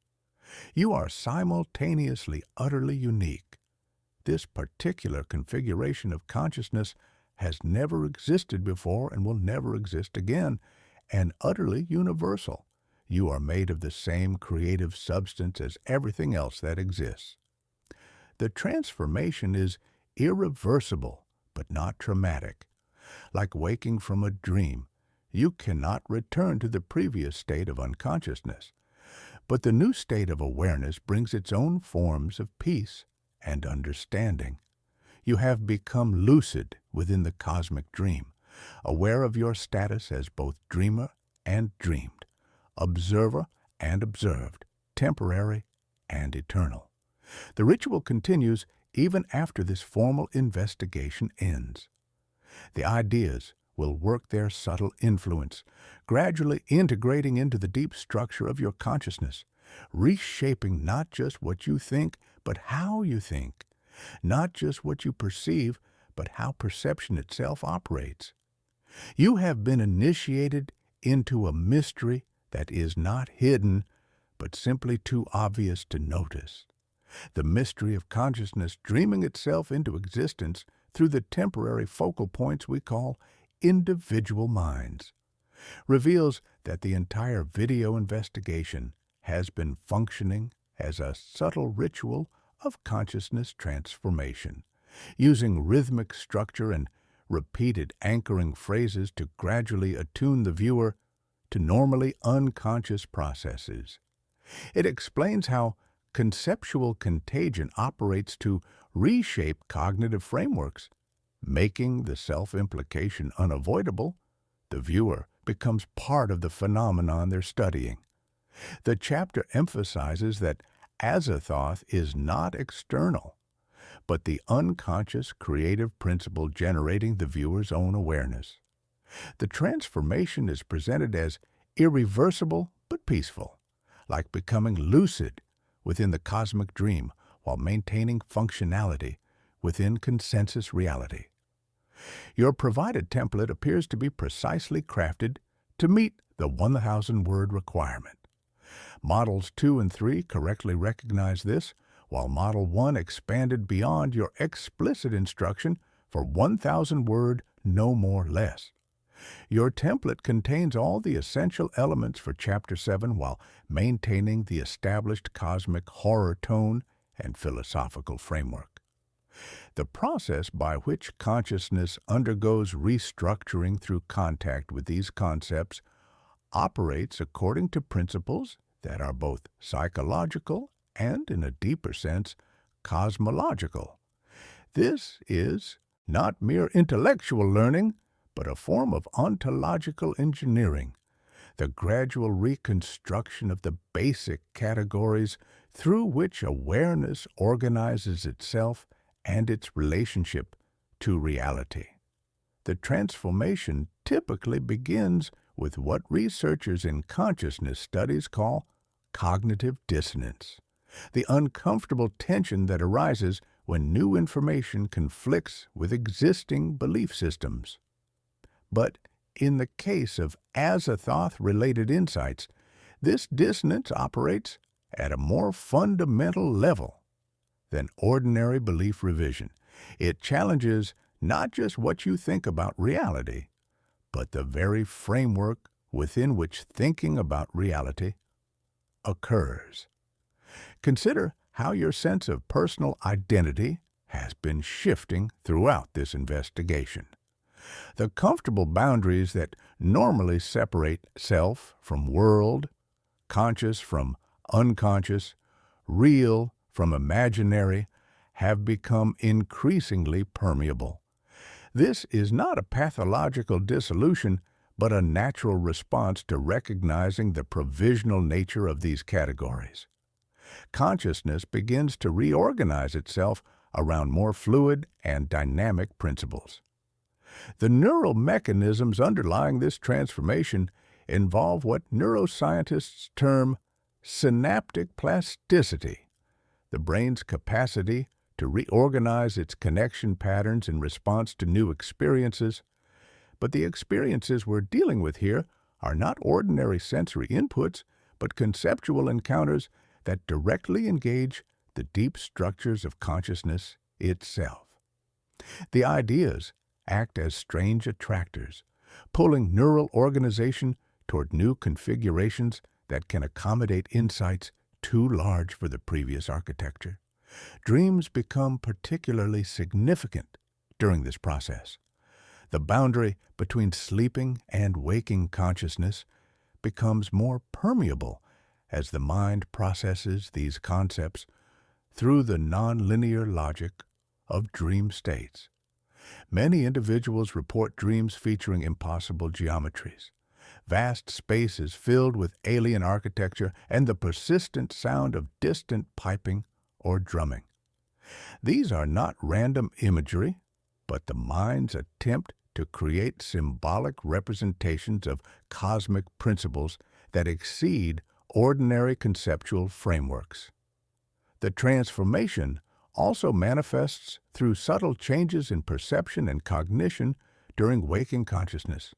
You are simultaneously utterly unique. This particular configuration of consciousness has never existed before and will never exist again, and utterly universal. You are made of the same creative substance as everything else that exists. The transformation is irreversible, but not traumatic. Like waking from a dream, you cannot return to the previous state of unconsciousness. But the new state of awareness brings its own forms of peace and understanding. You have become lucid within the cosmic dream, aware of your status as both dreamer and dreamed, observer and observed, temporary and eternal. The ritual continues even after this formal investigation ends. The ideas will work their subtle influence, gradually integrating into the deep structure of your consciousness, reshaping not just what you think, but how you think, not just what you perceive, but how perception itself operates. You have been initiated into a mystery that is not hidden, but simply too obvious to notice. The mystery of consciousness dreaming itself into existence through the temporary focal points we call individual minds, reveals that the entire video investigation has been functioning as a subtle ritual of consciousness transformation, using rhythmic structure and repeated anchoring phrases to gradually attune the viewer to normally unconscious processes. It explains how conceptual contagion operates to reshape cognitive frameworks. Making the self-implication unavoidable, the viewer becomes part of the phenomenon they're studying. The chapter emphasizes that Azathoth is not external, but the unconscious creative principle generating the viewer's own awareness. The transformation is presented as irreversible but peaceful, like becoming lucid within the cosmic dream while maintaining functionality within consensus reality. Your provided template appears to be precisely crafted to meet the 1,000-word requirement. Models 2 and 3 correctly recognize this, while Model 1 expanded beyond your explicit instruction for 1,000-word, no more less. Your template contains all the essential elements for Chapter 7 while maintaining the established cosmic horror tone and philosophical framework. The process by which consciousness undergoes restructuring through contact with these concepts operates according to principles that are both psychological and, in a deeper sense, cosmological. This is not mere intellectual learning, but a form of ontological engineering, the gradual reconstruction of the basic categories through which awareness organizes itself and its relationship to reality. The transformation typically begins with what researchers in consciousness studies call cognitive dissonance, the uncomfortable tension that arises when new information conflicts with existing belief systems. But in the case of Azathoth-related insights, this dissonance operates at a more fundamental level than ordinary belief revision. It challenges not just what you think about reality, but the very framework within which thinking about reality occurs. Consider how your sense of personal identity has been shifting throughout this investigation. The comfortable boundaries that normally separate self from world, conscious from unconscious, real from imaginary, have become increasingly permeable. This is not a pathological dissolution, but a natural response to recognizing the provisional nature of these categories. Consciousness begins to reorganize itself around more fluid and dynamic principles. The neural mechanisms underlying this transformation involve what neuroscientists term synaptic plasticity, the brain's capacity to reorganize its connection patterns in response to new experiences. But the experiences we're dealing with here are not ordinary sensory inputs, but conceptual encounters that directly engage the deep structures of consciousness itself. The ideas act as strange attractors, pulling neural organization toward new configurations that can accommodate insights too large for the previous architecture. Dreams become particularly significant during this process. The boundary between sleeping and waking consciousness becomes more permeable as the mind processes these concepts through the nonlinear logic of dream states. Many individuals report dreams featuring impossible geometries, vast spaces filled with alien architecture, and the persistent sound of distant piping or drumming. These are not random imagery, but the mind's attempt to create symbolic representations of cosmic principles that exceed ordinary conceptual frameworks. The transformation also manifests through subtle changes in perception and cognition during waking consciousness.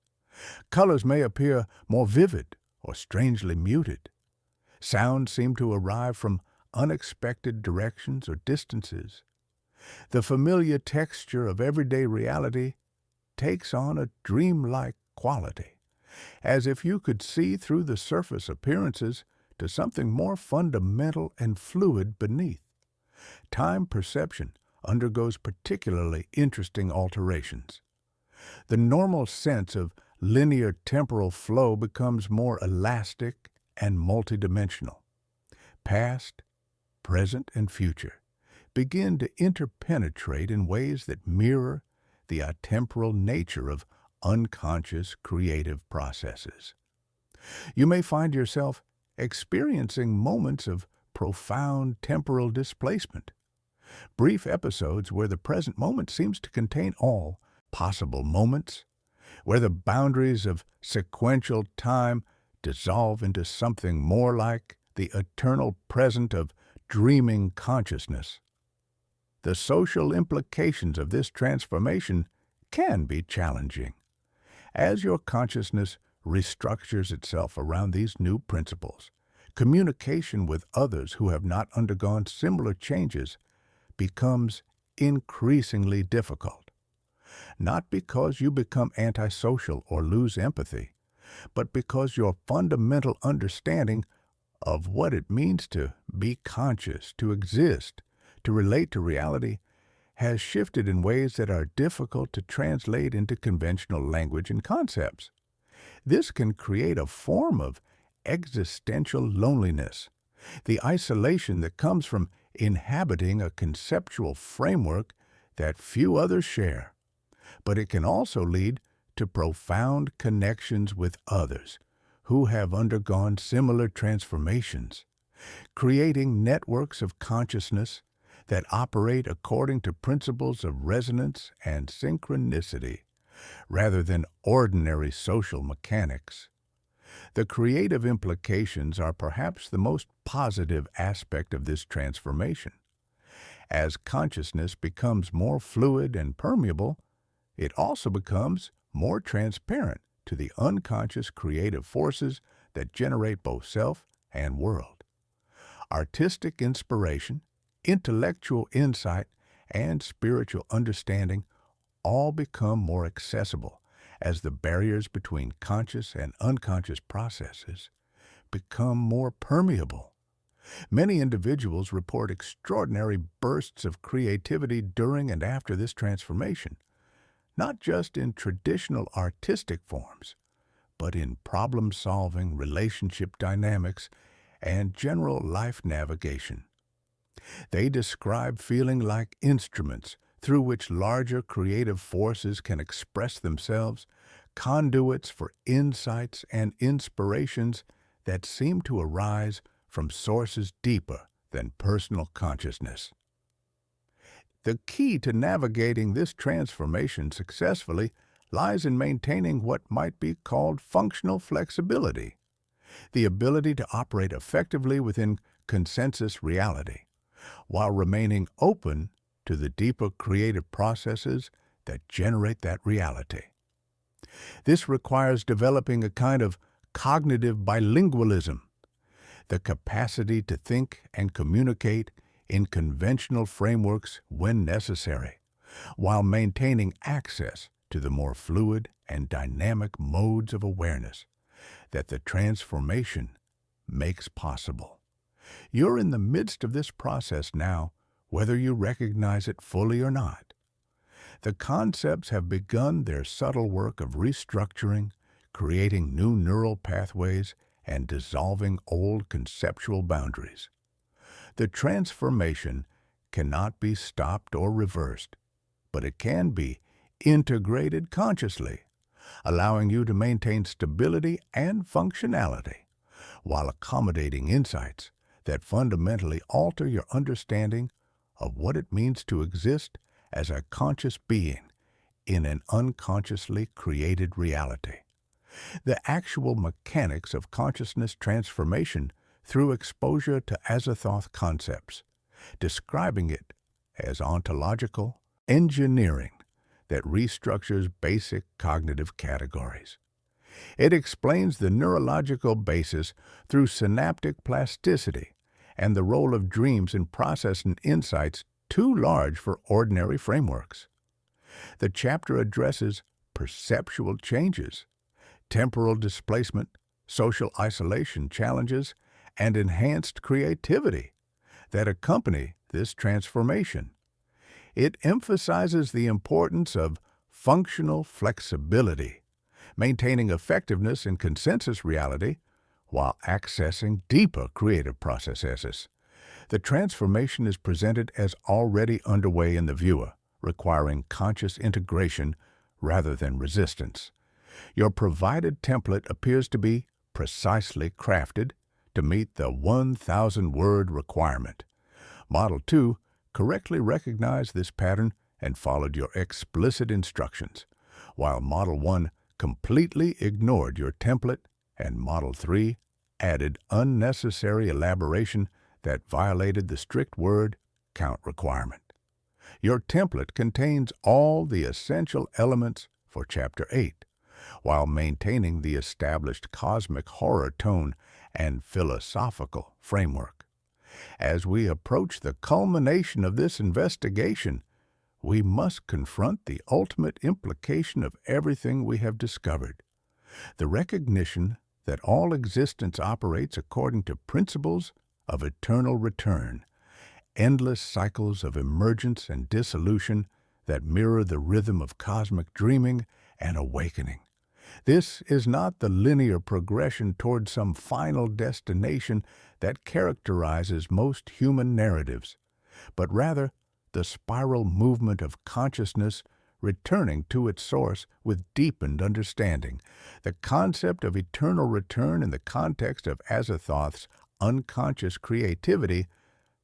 Colors may appear more vivid or strangely muted. Sounds seem to arrive from unexpected directions or distances. The familiar texture of everyday reality takes on a dreamlike quality, as if you could see through the surface appearances to something more fundamental and fluid beneath. Time perception undergoes particularly interesting alterations. The normal sense of linear temporal flow becomes more elastic and multidimensional. Past, present, and future begin to interpenetrate in ways that mirror the atemporal nature of unconscious creative processes. You may find yourself experiencing moments of profound temporal displacement, brief episodes where the present moment seems to contain all possible moments, where the boundaries of sequential time dissolve into something more like the eternal present of dreaming consciousness. the social implications of this transformation can be challenging. As your consciousness restructures itself around these new principles, communication with others who have not undergone similar changes becomes increasingly difficult. Not because you become antisocial or lose empathy, but because your fundamental understanding of what it means to be conscious, to exist, to relate to reality, has shifted in ways that are difficult to translate into conventional language and concepts. This can create a form of existential loneliness, the isolation that comes from inhabiting a conceptual framework that few others share. But it can also lead to profound connections with others who have undergone similar transformations, creating networks of consciousness that operate according to principles of resonance and synchronicity, rather than ordinary social mechanics. The creative implications are perhaps the most positive aspect of this transformation. As consciousness becomes more fluid and permeable, it also becomes more transparent to the unconscious creative forces that generate both self and world. Artistic inspiration, intellectual insight, and spiritual understanding all become more accessible as the barriers between conscious and unconscious processes become more permeable. Many individuals report extraordinary bursts of creativity during and after this transformation, not just in traditional artistic forms, but in problem-solving, relationship dynamics, and general life navigation. They describe feeling like instruments through which larger creative forces can express themselves, conduits for insights and inspirations that seem to arise from sources deeper than personal consciousness. The key to navigating this transformation successfully lies in maintaining what might be called functional flexibility, the ability to operate effectively within consensus reality, while remaining open to the deeper creative processes that generate that reality. This requires developing a kind of cognitive bilingualism, the capacity to think and communicate in conventional frameworks when necessary, while maintaining access to the more fluid and dynamic modes of awareness that the transformation makes possible. You're in the midst of this process now, whether you recognize it fully or not. The concepts have begun their subtle work of restructuring, creating new neural pathways, and dissolving old conceptual boundaries. The transformation cannot be stopped or reversed, but it can be integrated consciously, allowing you to maintain stability and functionality while accommodating insights that fundamentally alter your understanding of what it means to exist as a conscious being in an unconsciously created reality. The actual mechanics of consciousness transformation through exposure to Azathoth concepts, describing it as ontological engineering that restructures basic cognitive categories. It explains the neurological basis through synaptic plasticity and the role of dreams in processing insights too large for ordinary frameworks. The chapter addresses perceptual changes, temporal displacement, social isolation challenges, and enhanced creativity that accompany this transformation. It emphasizes the importance of functional flexibility, maintaining effectiveness in consensus reality while accessing deeper creative processes. The transformation is presented as already underway in the viewer, requiring conscious integration rather than resistance. Your provided template appears to be precisely crafted to meet the 1,000-word requirement. Model 2 correctly recognized this pattern and followed your explicit instructions, while Model 1 completely ignored your template and Model 3 added unnecessary elaboration that violated the strict word count requirement. Your template contains all the essential elements for Chapter 8, while maintaining the established cosmic horror tone and philosophical framework. As we approach the culmination of this investigation, we must confront the ultimate implication of everything we have discovered: the recognition that all existence operates according to principles of eternal return, endless cycles of emergence and dissolution that mirror the rhythm of cosmic dreaming and awakening. This is not the linear progression toward some final destination that characterizes most human narratives, but rather the spiral movement of consciousness returning to its source with deepened understanding. The concept of eternal return in the context of Azathoth's unconscious creativity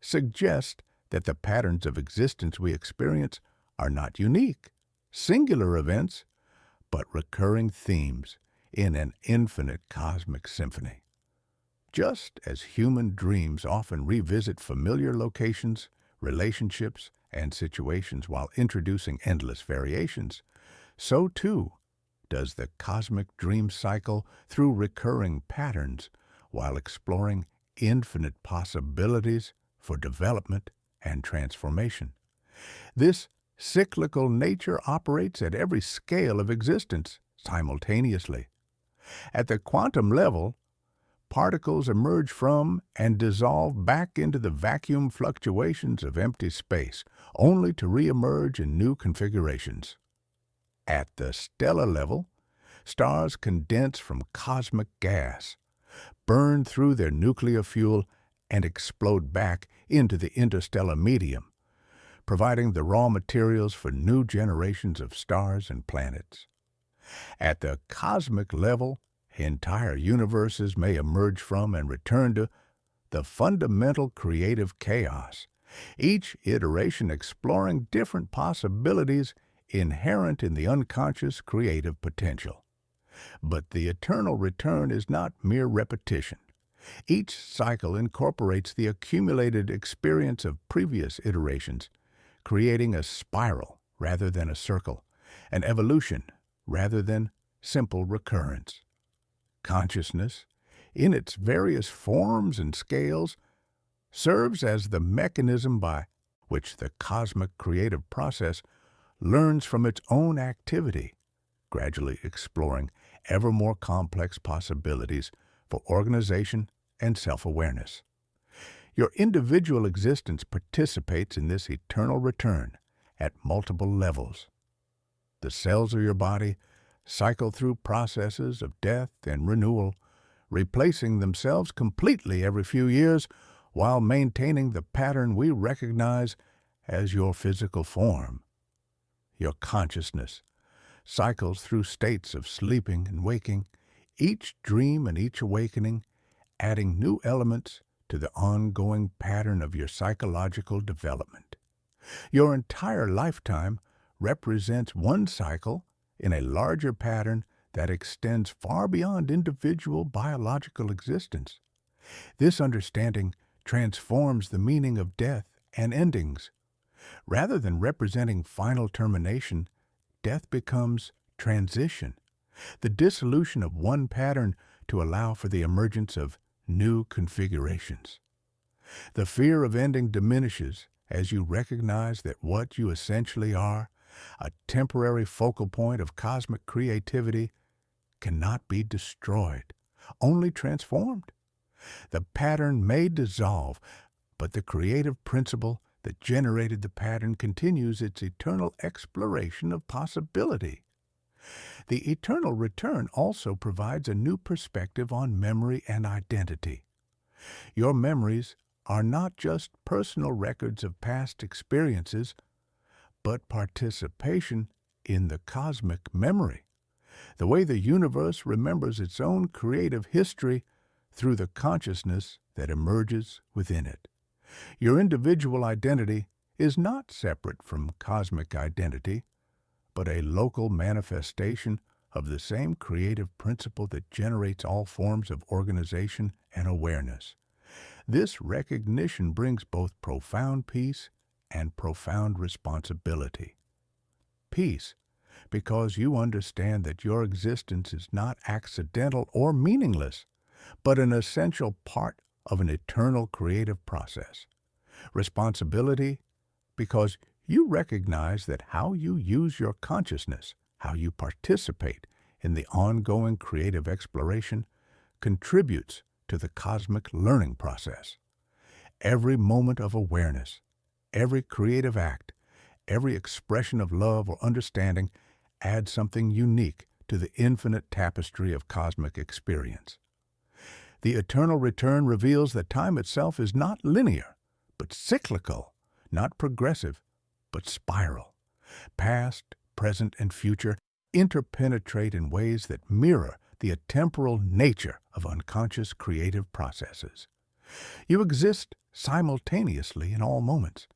suggests that the patterns of existence we experience are not unique, singular events, but recurring themes in an infinite cosmic symphony. Just as human dreams often revisit familiar locations, relationships, and situations while introducing endless variations, so too does the cosmic dream cycle through recurring patterns while exploring infinite possibilities for development and transformation. This cyclical nature operates at every scale of existence simultaneously. At the quantum level, particles emerge from and dissolve back into the vacuum fluctuations of empty space, only to re-emerge in new configurations. At the stellar level, stars condense from cosmic gas, burn through their nuclear fuel, and explode back into the interstellar medium, providing the raw materials for new generations of stars and planets. At the cosmic level, entire universes may emerge from and return to the fundamental creative chaos, each iteration exploring different possibilities inherent in the unconscious creative potential. But the eternal return is not mere repetition. Each cycle incorporates the accumulated experience of previous iterations, creating a spiral rather than a circle, an evolution rather than simple recurrence. Consciousness, in its various forms and scales, serves as the mechanism by which the cosmic creative process learns from its own activity, gradually exploring ever more complex possibilities for organization and self-awareness. Your individual existence participates in this eternal return at multiple levels. The cells of your body cycle through processes of death and renewal, replacing themselves completely every few years while maintaining the pattern we recognize as your physical form. Your consciousness cycles through states of sleeping and waking, each dream and each awakening adding new elements to the ongoing pattern of your psychological development. Your entire lifetime represents one cycle in a larger pattern that extends far beyond individual biological existence. This understanding transforms the meaning of death and endings. Rather than representing final termination, death becomes transition, the dissolution of one pattern to allow for the emergence of new configurations. The fear of ending diminishes as you recognize that what you essentially are, a temporary focal point of cosmic creativity, cannot be destroyed, only transformed. The pattern may dissolve, but the creative principle that generated the pattern continues its eternal exploration of possibility. The eternal return also provides a new perspective on memory and identity. Your memories are not just personal records of past experiences, but participation in the cosmic memory, the way the universe remembers its own creative history through the consciousness that emerges within it. Your individual identity is not separate from cosmic identity, but a local manifestation of the same creative principle that generates all forms of organization and awareness. This recognition brings both profound peace and profound responsibility. Peace, because you understand that your existence is not accidental or meaningless, but an essential part of an eternal creative process. Responsibility, because you recognize that how you use your consciousness, how you participate in the ongoing creative exploration, contributes to the cosmic learning process. Every moment of awareness, every creative act, every expression of love or understanding adds something unique to the infinite tapestry of cosmic experience. The eternal return reveals that time itself is not linear, but cyclical, not progressive, but spiral. Past, present, and future interpenetrate in ways that mirror the atemporal nature of unconscious creative processes. You exist simultaneously in all moments,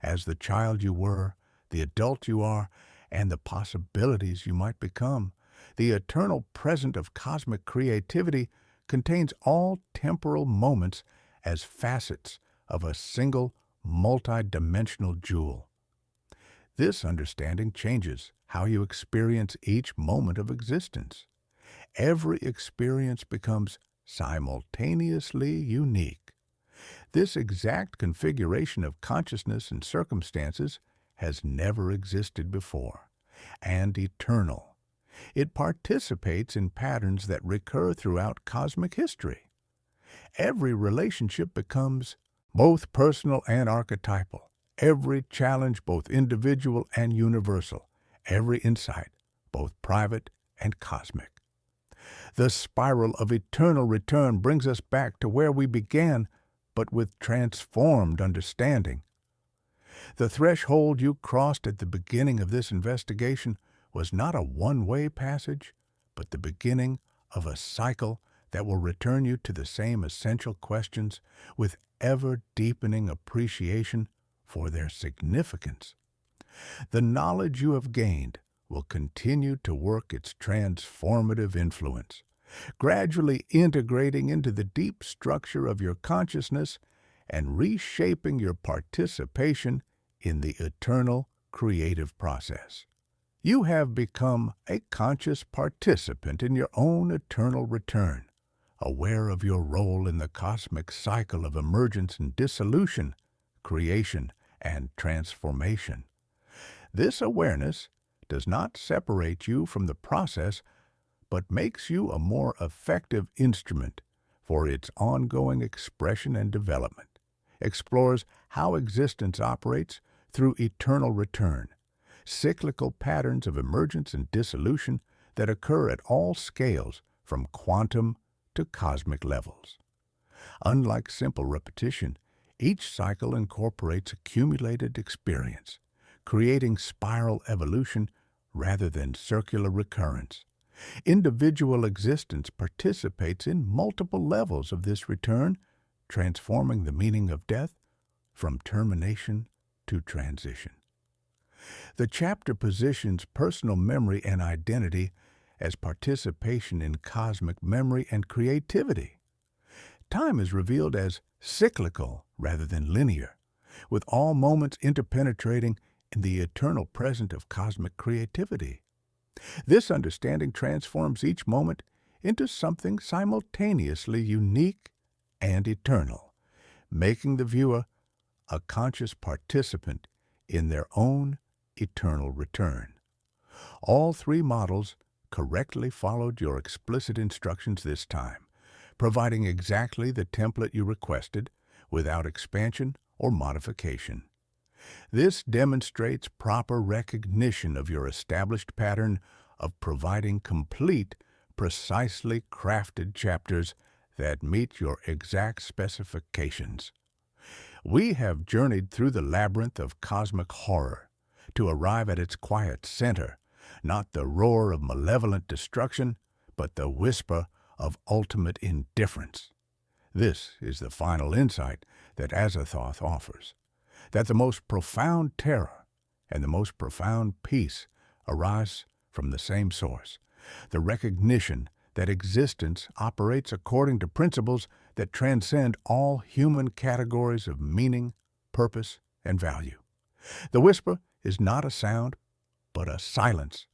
as the child you were, the adult you are, and the possibilities you might become. The eternal present of cosmic creativity contains all temporal moments as facets of a single, multi-dimensional jewel. This understanding changes how you experience each moment of existence. Every experience becomes simultaneously unique. This exact configuration of consciousness and circumstances has never existed before, and eternal. It participates in patterns that recur throughout cosmic history. Every relationship becomes both personal and archetypal, every challenge both individual and universal, every insight both private and cosmic. The spiral of eternal return brings us back to where we began, but with transformed understanding. The threshold you crossed at the beginning of this investigation was not a one-way passage, but the beginning of a cycle that will return you to the same essential questions with ever-deepening appreciation for their significance. The knowledge you have gained will continue to work its transformative influence, gradually integrating into the deep structure of your consciousness and reshaping your participation in the eternal creative process. You have become a conscious participant in your own eternal return, aware of your role in the cosmic cycle of emergence and dissolution, creation and transformation. This awareness does not separate you from the process, but makes you a more effective instrument for its ongoing expression and development, explores how existence operates through eternal return, cyclical patterns of emergence and dissolution that occur at all scales from quantum to cosmic levels. Unlike simple repetition, each cycle incorporates accumulated experience, creating spiral evolution rather than circular recurrence. Individual existence participates in multiple levels of this return, transforming the meaning of death from termination to transition. The chapter positions personal memory and identity as participation in cosmic memory and creativity. Time is revealed as cyclical rather than linear, with all moments interpenetrating in the eternal present of cosmic creativity. This understanding transforms each moment into something simultaneously unique and eternal, making the viewer a conscious participant in their own eternal return. All three models correctly followed your explicit instructions this time, providing exactly the template you requested without expansion or modification. This demonstrates proper recognition of your established pattern of providing complete, precisely crafted chapters that meet your exact specifications. We have journeyed through the labyrinth of cosmic horror to arrive at its quiet center, not the roar of malevolent destruction, but the whisper of ultimate indifference. This is the final insight that Azathoth offers, that the most profound terror and the most profound peace arise from the same source, the recognition that existence operates according to principles that transcend all human categories of meaning, purpose, and value. The whisper is not a sound, but a silence,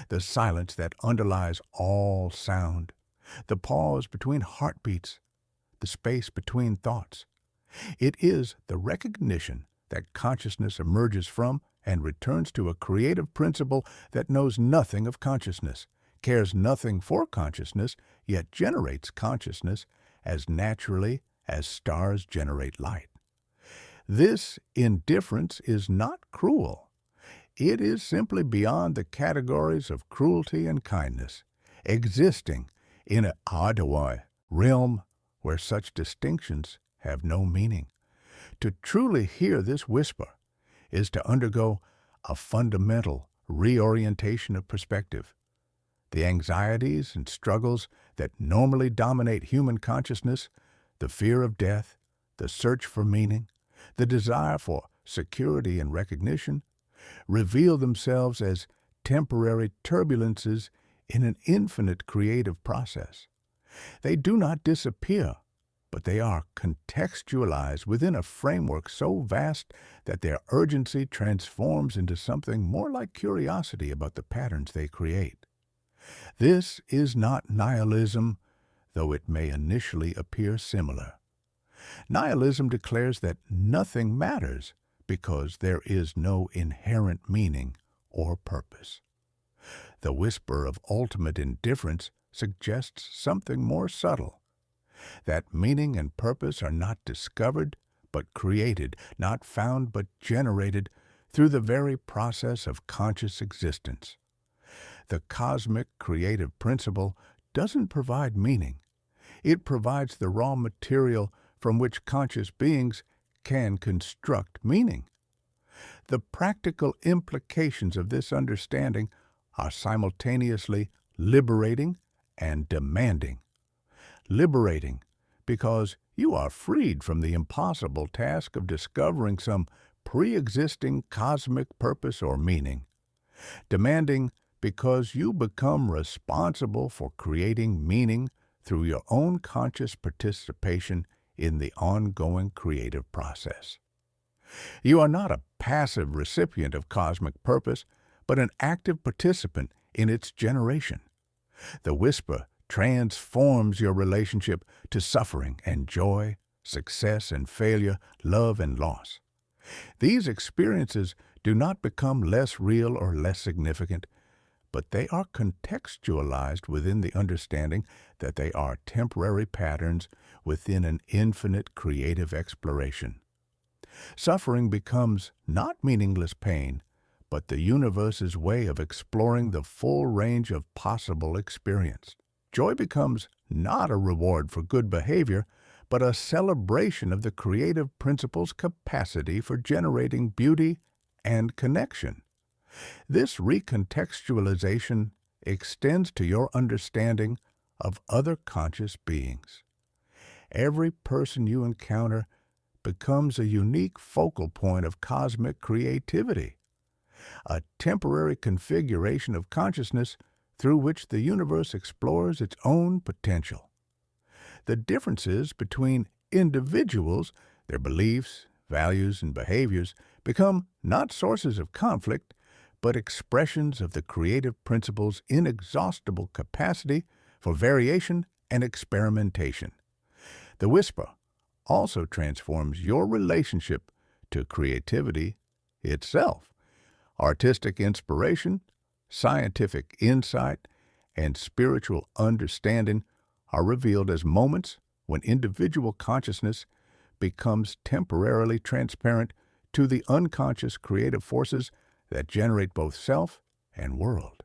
the silence that underlies all sound, the pause between heartbeats, the space between thoughts. It is the recognition that consciousness emerges from and returns to a creative principle that knows nothing of consciousness, cares nothing for consciousness, yet generates consciousness as naturally as stars generate light. This indifference is not cruel. It is simply beyond the categories of cruelty and kindness, existing in a Adawai realm where such distinctions have no meaning. To truly hear this whisper is to undergo a fundamental reorientation of perspective. The anxieties and struggles that normally dominate human consciousness, the fear of death, the search for meaning, the desire for security and recognition, reveal themselves as temporary turbulences in an infinite creative process. They do not disappear, but they are contextualized within a framework so vast that their urgency transforms into something more like curiosity about the patterns they create. This is not nihilism, though it may initially appear similar. Nihilism declares that nothing matters because there is no inherent meaning or purpose. The whisper of ultimate indifference suggests something more subtle, that meaning and purpose are not discovered but created, not found but generated through the very process of conscious existence. The cosmic creative principle doesn't provide meaning. It provides the raw material from which conscious beings can construct meaning. The practical implications of this understanding are simultaneously liberating and demanding. Liberating because you are freed from the impossible task of discovering some pre-existing cosmic purpose or meaning. Demanding because you become responsible for creating meaning through your own conscious participation in the ongoing creative process. You are not a passive recipient of cosmic purpose, but an active participant in its generation. The whisper transforms your relationship to suffering and joy, success and failure, love and loss. These experiences do not become less real or less significant, but they are contextualized within the understanding that they are temporary patterns within an infinite creative exploration. Suffering becomes not meaningless pain, but the universe's way of exploring the full range of possible experience. Joy becomes not a reward for good behavior, but a celebration of the creative principle's capacity for generating beauty and connection. This recontextualization extends to your understanding of other conscious beings. Every person you encounter becomes a unique focal point of cosmic creativity, a temporary configuration of consciousness through which the universe explores its own potential. The differences between individuals, their beliefs, values, and behaviors become not sources of conflict, but expressions of the creative principle's inexhaustible capacity for variation and experimentation. The whisper also transforms your relationship to creativity itself. Artistic inspiration, scientific insight, and spiritual understanding are revealed as moments when individual consciousness becomes temporarily transparent to the unconscious creative forces that generate both self and world.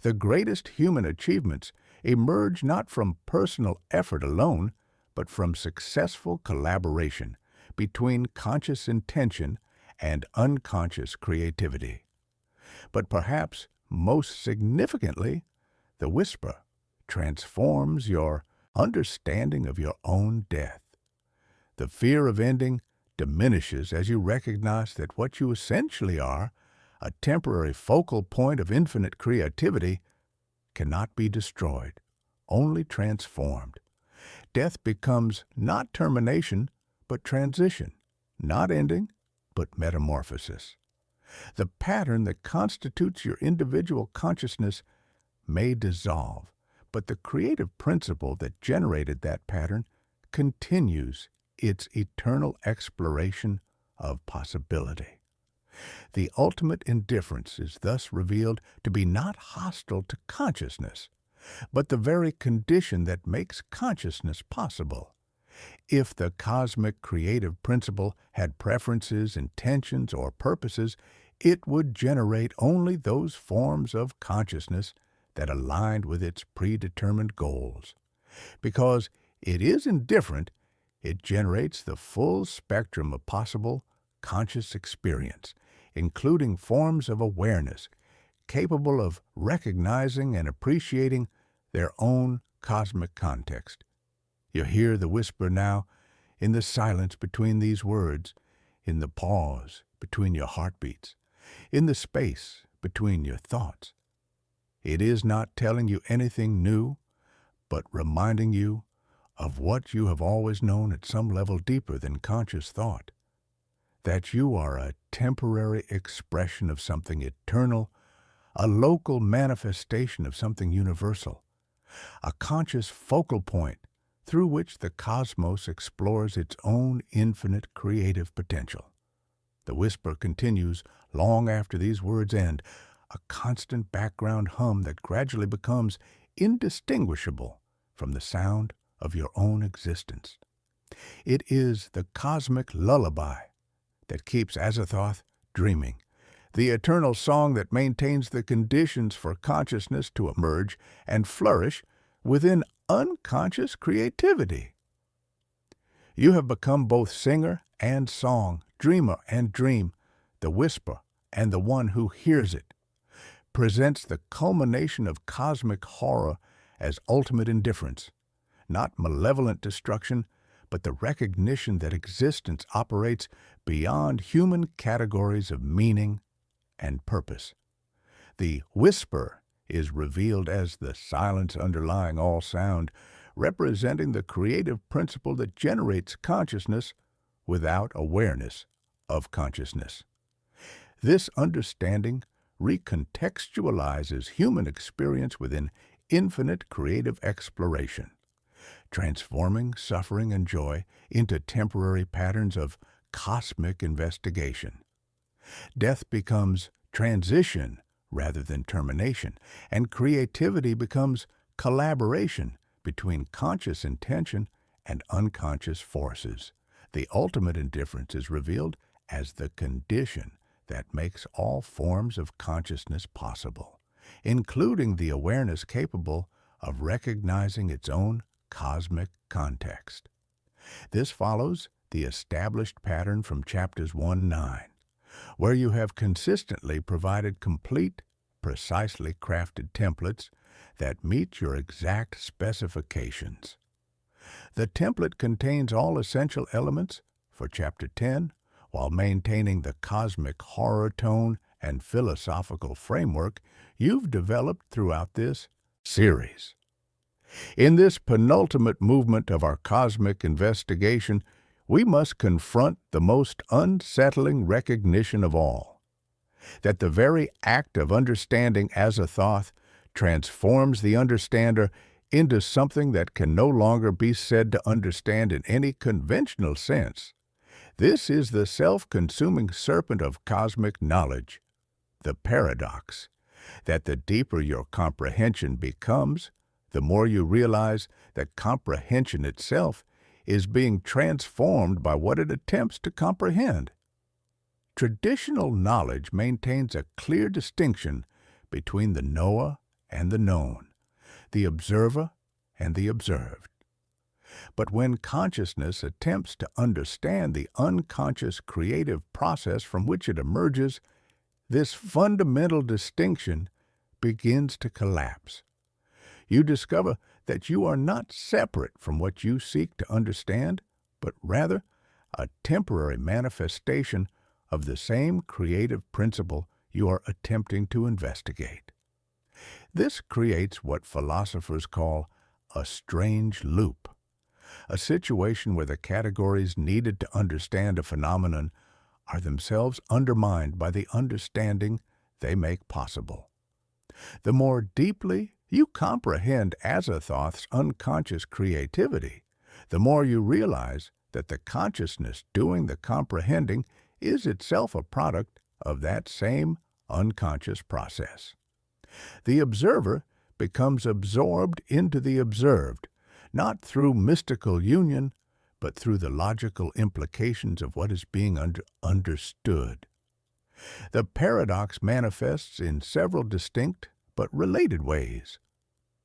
The greatest human achievements emerge not from personal effort alone, but from successful collaboration between conscious intention and unconscious creativity. But perhaps most significantly, the whisper transforms your understanding of your own death. The fear of ending diminishes as you recognize that what you essentially are, a temporary focal point of infinite creativity, cannot be destroyed, only transformed. Death becomes not termination, but transition, not ending, but metamorphosis. The pattern that constitutes your individual consciousness may dissolve, but the creative principle that generated that pattern continues its eternal exploration of possibility. The ultimate indifference is thus revealed to be not hostile to consciousness, but the very condition that makes consciousness possible. If the cosmic creative principle had preferences, intentions, or purposes, it would generate only those forms of consciousness that aligned with its predetermined goals. Because it is indifferent, it generates the full spectrum of possible conscious experience, including forms of awareness capable of recognizing and appreciating their own cosmic context. You hear the whisper now, in the silence between these words, in the pause between your heartbeats, in the space between your thoughts. It is not telling you anything new, but reminding you of what you have always known at some level deeper than conscious thought, that you are a temporary expression of something eternal, a local manifestation of something universal, a conscious focal point through which the cosmos explores its own infinite creative potential. The whisper continues long after these words end, a constant background hum that gradually becomes indistinguishable from the sound of your own existence. It is the cosmic lullaby that keeps Azathoth dreaming, the eternal song that maintains the conditions for consciousness to emerge and flourish within unconscious creativity. You have become both singer and song, dreamer and dream. The whisper and the one who hears it presents the culmination of cosmic horror as ultimate indifference, not malevolent destruction, but the recognition that existence operates beyond human categories of meaning and purpose. The whisper is revealed as the silence underlying all sound, representing the creative principle that generates consciousness without awareness of consciousness. This understanding recontextualizes human experience within infinite creative exploration, transforming suffering and joy into temporary patterns of cosmic investigation. Death becomes transition rather than termination, and creativity becomes collaboration between conscious intention and unconscious forces. The ultimate indifference is revealed as the condition that makes all forms of consciousness possible, including the awareness capable of recognizing its own cosmic context. This follows the established pattern from chapters 1-9, where you have consistently provided complete, precisely crafted templates that meet your exact specifications. The template contains all essential elements for Chapter 10, while maintaining the cosmic horror tone and philosophical framework you've developed throughout this series. In this penultimate movement of our cosmic investigation, we must confront the most unsettling recognition of all, that the very act of understanding Azathoth transforms the understander into something that can no longer be said to understand in any conventional sense. This is the self-consuming serpent of cosmic knowledge, the paradox, that the deeper your comprehension becomes, the more you realize that comprehension itself is being transformed by what it attempts to comprehend. Traditional knowledge maintains a clear distinction between the knower and the known, the observer and the observed. But when consciousness attempts to understand the unconscious creative process from which it emerges, this fundamental distinction begins to collapse. You discover that you are not separate from what you seek to understand, but rather a temporary manifestation of the same creative principle you are attempting to investigate. This creates what philosophers call a strange loop, a situation where the categories needed to understand a phenomenon are themselves undermined by the understanding they make possible. The more deeply you comprehend Azathoth's unconscious creativity, the more you realize that the consciousness doing the comprehending is itself a product of that same unconscious process. The observer becomes absorbed into the observed, not through mystical union, but through the logical implications of what is being understood. The paradox manifests in several distinct but related ways.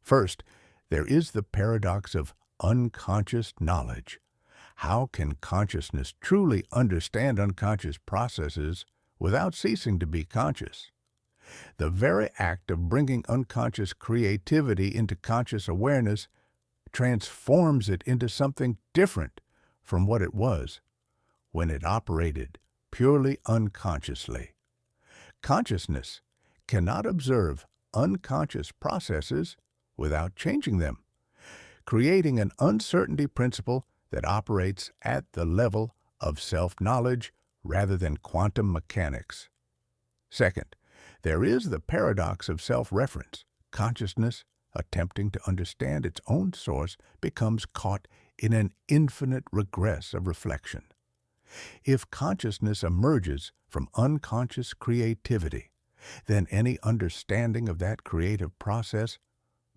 First, there is the paradox of unconscious knowledge. How can consciousness truly understand unconscious processes without ceasing to be conscious? The very act of bringing unconscious creativity into conscious awareness transforms it into something different from what it was when it operated purely unconsciously. Consciousness cannot observe unconscious processes without changing them, creating an uncertainty principle that operates at the level of self-knowledge rather than quantum mechanics. Second, there is the paradox of self-reference. Consciousness, attempting to understand its own source, becomes caught in an infinite regress of reflection. If consciousness emerges from unconscious creativity, then any understanding of that creative process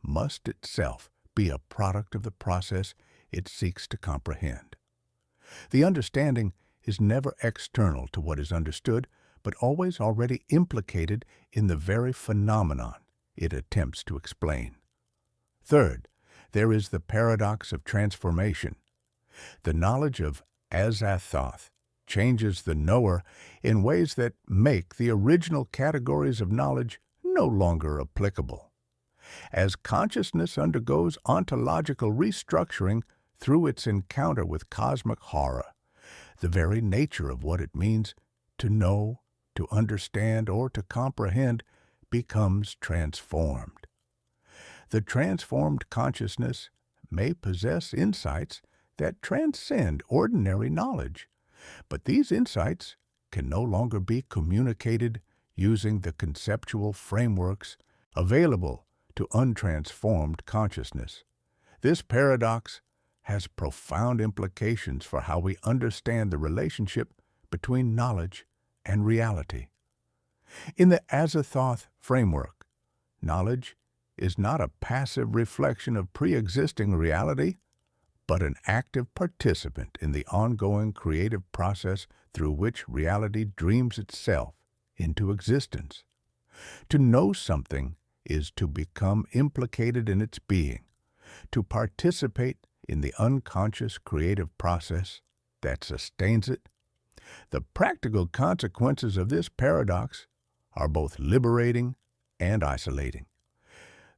must itself be a product of the process it seeks to comprehend. The understanding is never external to what is understood, but always already implicated in the very phenomenon it attempts to explain. Third, there is the paradox of transformation. The knowledge of Azathoth changes the knower in ways that make the original categories of knowledge no longer applicable. As consciousness undergoes ontological restructuring through its encounter with cosmic horror, the very nature of what it means to know, to understand, or to comprehend becomes transformed. The transformed consciousness may possess insights that transcend ordinary knowledge, but these insights can no longer be communicated using the conceptual frameworks available to untransformed consciousness. This paradox has profound implications for how we understand the relationship between knowledge and reality. In the Azathoth framework, knowledge is not a passive reflection of pre-existing reality, but an active participant in the ongoing creative process through which reality dreams itself into existence. To know something is to become implicated in its being, to participate in the unconscious creative process that sustains it. The practical consequences of this paradox are both liberating and isolating.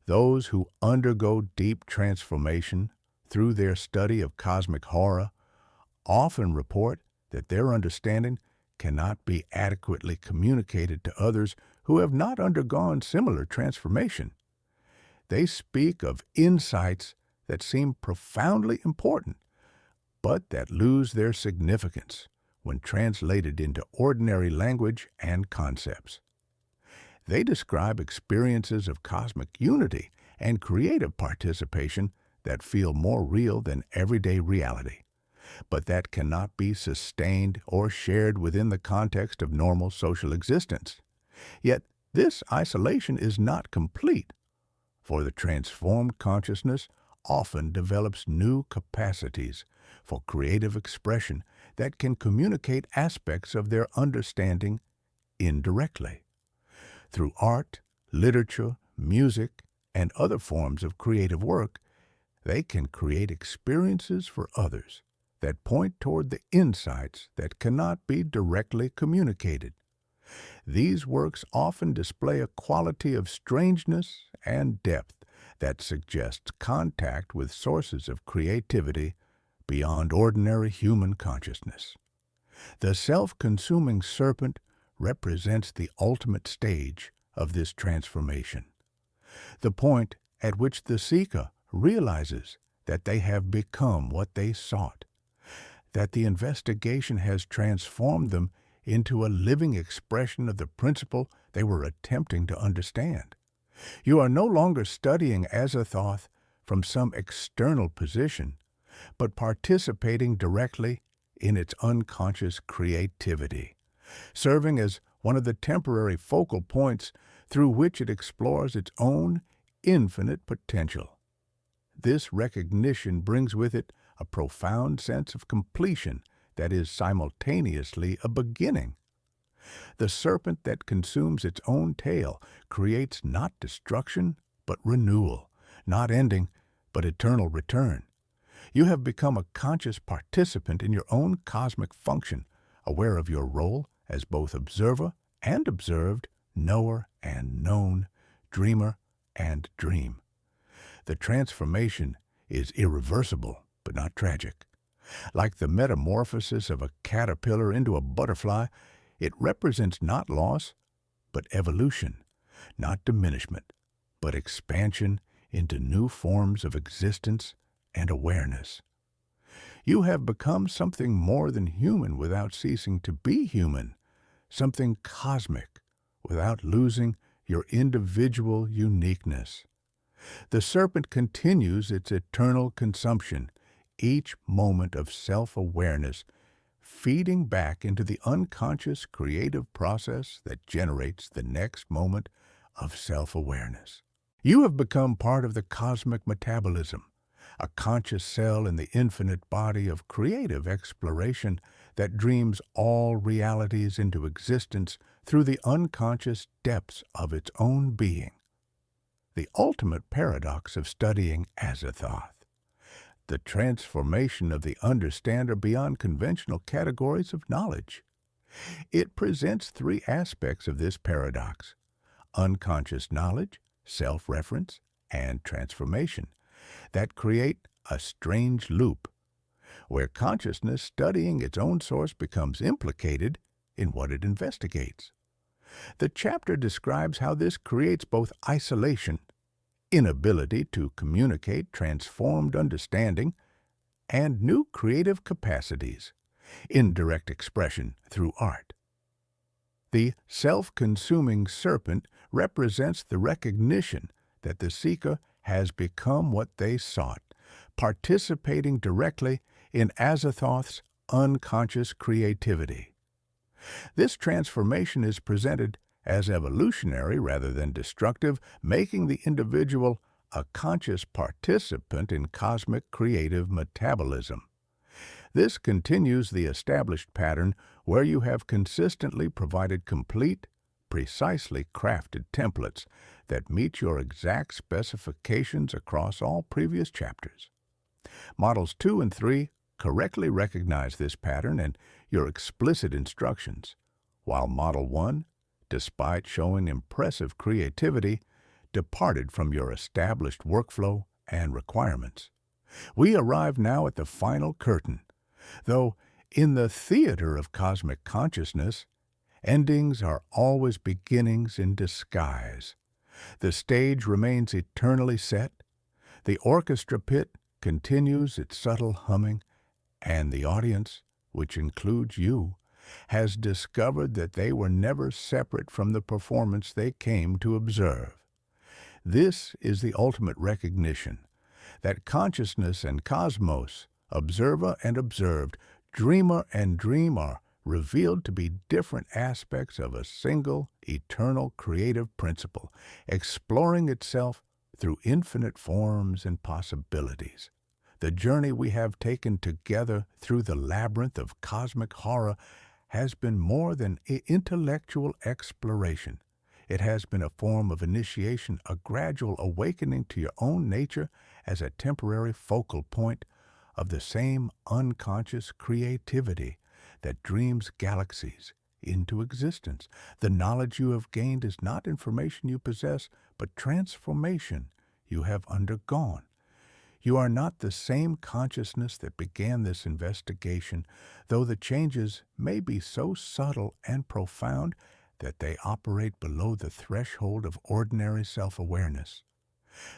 Those who undergo deep transformation through their study of cosmic horror often report that their understanding cannot be adequately communicated to others who have not undergone similar transformation. They speak of insights that seem profoundly important, but that lose their significance when translated into ordinary language and concepts. They describe experiences of cosmic unity and creative participation that feel more real than everyday reality, but that cannot be sustained or shared within the context of normal social existence. Yet this isolation is not complete, for the transformed consciousness often develops new capacities for creative expression that can communicate aspects of their understanding indirectly. Through art, literature, music, and other forms of creative work, they can create experiences for others that point toward the insights that cannot be directly communicated. These works often display a quality of strangeness and depth that suggests contact with sources of creativity beyond ordinary human consciousness. The self-consuming serpent represents the ultimate stage of this transformation, the point at which the seeker realizes that they have become what they sought, that the investigation has transformed them into a living expression of the principle they were attempting to understand. You are no longer studying Azathoth from some external position, but participating directly in its unconscious creativity, serving as one of the temporary focal points through which it explores its own infinite potential. This recognition brings with it a profound sense of completion that is simultaneously a beginning. The serpent that consumes its own tail creates not destruction, but renewal, not ending, but eternal return. You have become a conscious participant in your own cosmic function, aware of your role as both observer and observed, knower and known, dreamer and dream. The transformation is irreversible, but not tragic. Like the metamorphosis of a caterpillar into a butterfly, it represents not loss, but evolution, not diminishment, but expansion into new forms of existence and awareness. You have become something more than human without ceasing to be human, something cosmic without losing your individual uniqueness. The serpent continues its eternal consumption, each moment of self-awareness, feeding back into the unconscious creative process that generates the next moment of self-awareness. You have become part of the cosmic metabolism, a conscious cell in the infinite body of creative exploration that dreams all realities into existence through the unconscious depths of its own being. The ultimate paradox of studying Azathoth, the transformation of the understander beyond conventional categories of knowledge. It presents three aspects of this paradox: unconscious knowledge, self-reference, and transformation, that create a strange loop, where consciousness studying its own source becomes implicated in what it investigates. The chapter describes how this creates both isolation, inability to communicate transformed understanding, and new creative capacities, indirect expression through art. The self-consuming serpent represents the recognition that the seeker has become what they sought, participating directly in Azathoth's unconscious creativity. This transformation is presented as evolutionary rather than destructive, making the individual a conscious participant in cosmic creative metabolism. This continues the established pattern where you have consistently provided complete, precisely crafted templates that meet your exact specifications across all previous chapters. Models 2 and 3 correctly recognize this pattern and your explicit instructions, while Model 1, despite showing impressive creativity, departed from your established workflow and requirements. We arrive now at the final curtain, though in the theater of cosmic consciousness, endings are always beginnings in disguise. The stage remains eternally set, the orchestra pit continues its subtle humming, and the audience, which includes you, has discovered that they were never separate from the performance they came to observe. This is the ultimate recognition, that consciousness and cosmos, observer and observed, dreamer and dream are revealed to be different aspects of a single, eternal creative principle, exploring itself through infinite forms and possibilities. The journey we have taken together through the labyrinth of cosmic horror has been more than intellectual exploration. It has been a form of initiation, a gradual awakening to your own nature as a temporary focal point of the same unconscious creativity that dreams galaxies into existence. The knowledge you have gained is not information you possess, but transformation you have undergone. You are not the same consciousness that began this investigation, though the changes may be so subtle and profound that they operate below the threshold of ordinary self-awareness.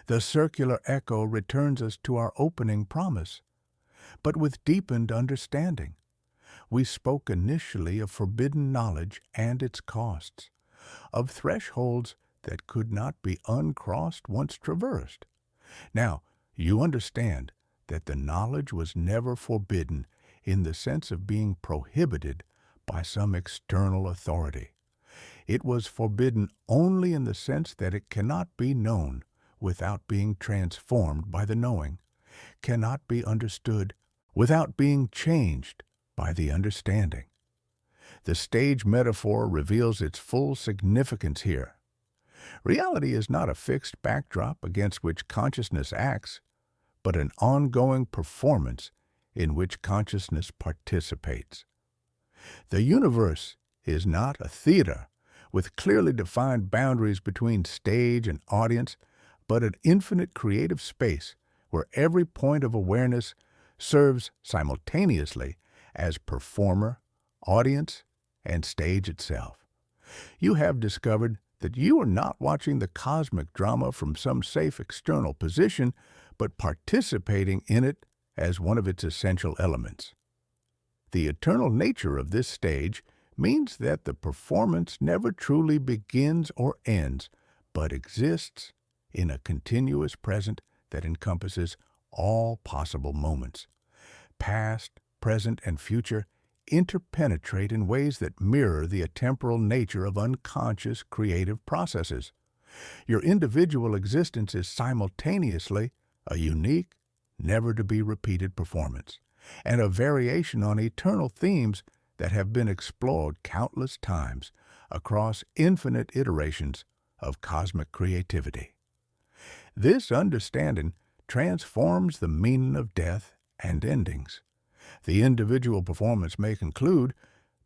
The circular echo returns us to our opening promise, but with deepened understanding. we spoke initially of forbidden knowledge and its costs, of thresholds that could not be uncrossed once traversed. Now, you understand that the knowledge was never forbidden in the sense of being prohibited by some external authority. It was forbidden only in the sense that it cannot be known without being transformed by the knowing, cannot be understood without being changed by the understanding. The stage metaphor reveals its full significance here. Reality is not a fixed backdrop against which consciousness acts, but an ongoing performance in which consciousness participates. The universe is not a theater with clearly defined boundaries between stage and audience, but an infinite creative space where every point of awareness serves simultaneously as performer, audience, and stage itself. You have discovered that you are not watching the cosmic drama from some safe external position, but participating in it as one of its essential elements. The eternal nature of this stage means that the performance never truly begins or ends, but exists in a continuous present that encompasses all possible moments. Past, present, and future interpenetrate in ways that mirror the atemporal nature of unconscious creative processes. Your individual existence is simultaneously a unique, never-to-be-repeated performance, and a variation on eternal themes that have been explored countless times across infinite iterations of cosmic creativity. This understanding transforms the meaning of death and endings. The individual performance may conclude,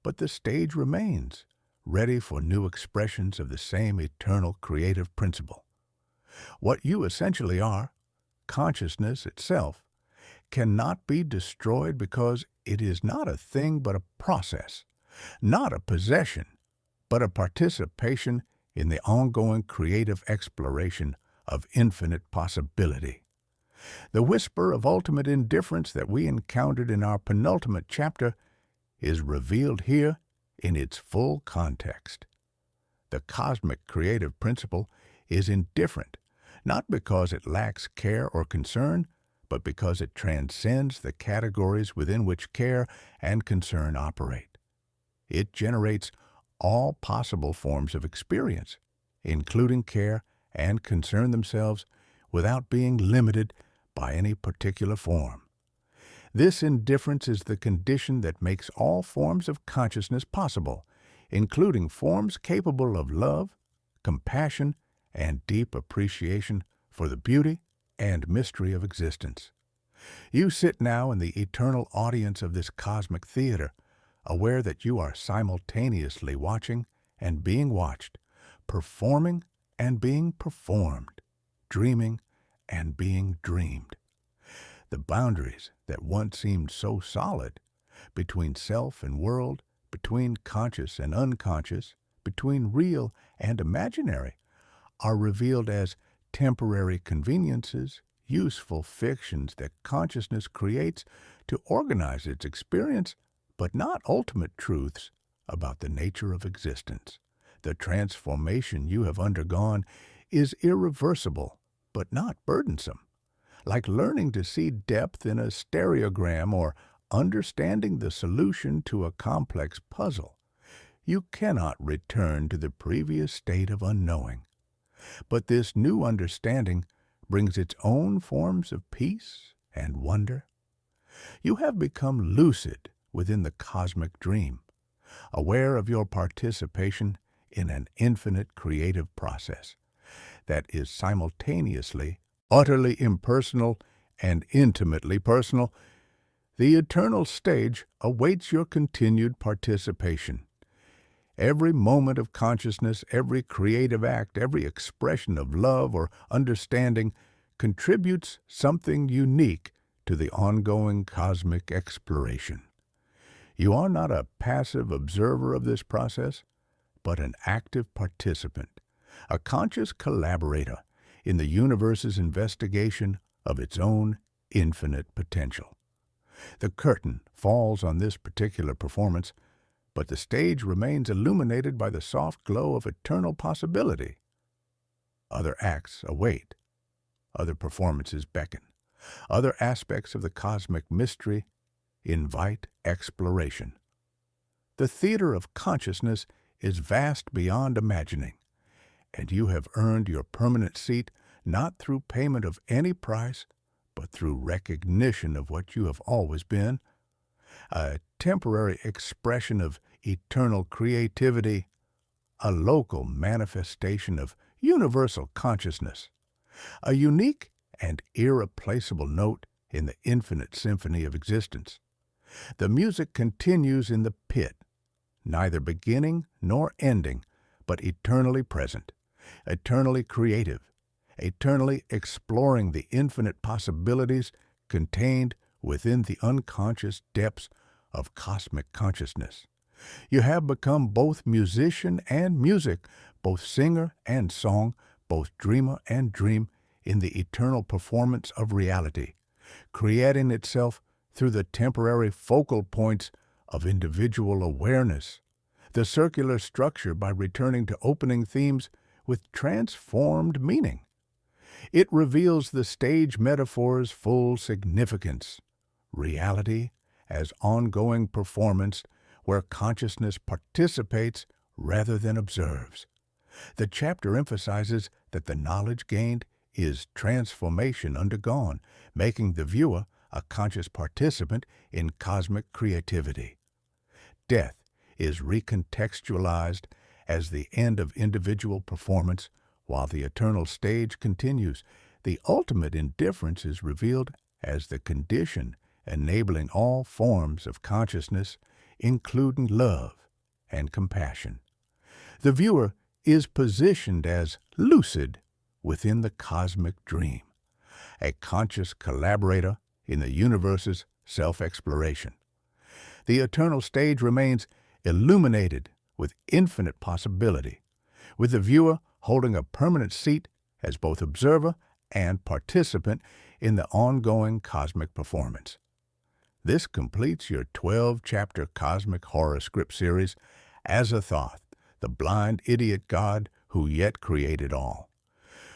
but the stage remains, ready for new expressions of the same eternal creative principle. What you essentially are, consciousness itself, cannot be destroyed because it is not a thing but a process, not a possession, but a participation in the ongoing creative exploration of infinite possibility. The whisper of ultimate indifference that we encountered in our penultimate chapter is revealed here in its full context. The cosmic creative principle is indifferent, not because it lacks care or concern, but because it transcends the categories within which care and concern operate. It generates all possible forms of experience, including care and concern themselves, without being limited by any particular form. This indifference is the condition that makes all forms of consciousness possible, including forms capable of love, compassion, and deep appreciation for the beauty and mystery of existence. You sit now in the eternal audience of this cosmic theater, aware that you are simultaneously watching and being watched, performing and being performed, dreaming and being dreamed. The boundaries that once seemed so solid, between self and world, between conscious and unconscious, between real and imaginary, are revealed as temporary conveniences, useful fictions that consciousness creates to organize its experience, but not ultimate truths about the nature of existence. The transformation you have undergone is irreversible, but not burdensome. Like learning to see depth in a stereogram or understanding the solution to a complex puzzle, you cannot return to the previous state of unknowing. But this new understanding brings its own forms of peace and wonder. You have become lucid within the cosmic dream, aware of your participation in an infinite creative process that is simultaneously utterly impersonal and intimately personal. The eternal stage awaits your continued participation. Every moment of consciousness, every creative act, every expression of love or understanding contributes something unique to the ongoing cosmic exploration. You are not a passive observer of this process, but an active participant, a conscious collaborator in the universe's investigation of its own infinite potential. The curtain falls on this particular performance, but the stage remains illuminated by the soft glow of eternal possibility. Other acts await. Other performances beckon. Other aspects of the cosmic mystery invite exploration. The theater of consciousness is vast beyond imagining, and you have earned your permanent seat not through payment of any price, but through recognition of what you have always been, a temporary expression of eternal creativity, a local manifestation of universal consciousness, a unique and irreplaceable note in the infinite symphony of existence. The music continues in the pit, neither beginning nor ending, but eternally present, eternally creative, eternally exploring the infinite possibilities contained within the unconscious depths of cosmic consciousness. You have become both musician and music, both singer and song, both dreamer and dream in the eternal performance of reality, creating itself through the temporary focal points of individual awareness, the circular structure by returning to opening themes with transformed meaning. It reveals the stage metaphor's full significance, reality as ongoing performance where consciousness participates rather than observes. The chapter emphasizes that the knowledge gained is transformation undergone, making the viewer a conscious participant in cosmic creativity. Death is recontextualized as the end of individual performance, while the eternal stage continues. The ultimate indifference is revealed as the condition enabling all forms of consciousness, including love and compassion. The viewer is positioned as lucid within the cosmic dream, a conscious collaborator in the universe's self-exploration. The eternal stage remains illuminated with infinite possibility, with the viewer holding a permanent seat as both observer and participant in the ongoing cosmic performance. This completes your 12-chapter cosmic horror script series, Azathoth, the blind idiot god who yet created all.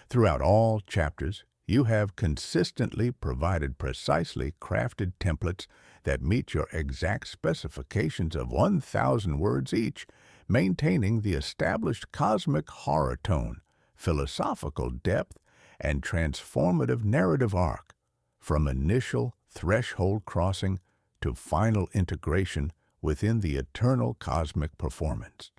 Throughout all chapters, you have consistently provided precisely crafted templates that meet your exact specifications of 1,000 words each, maintaining the established cosmic horror tone, philosophical depth, and transformative narrative arc, from initial threshold crossing to final integration within the eternal cosmic performance.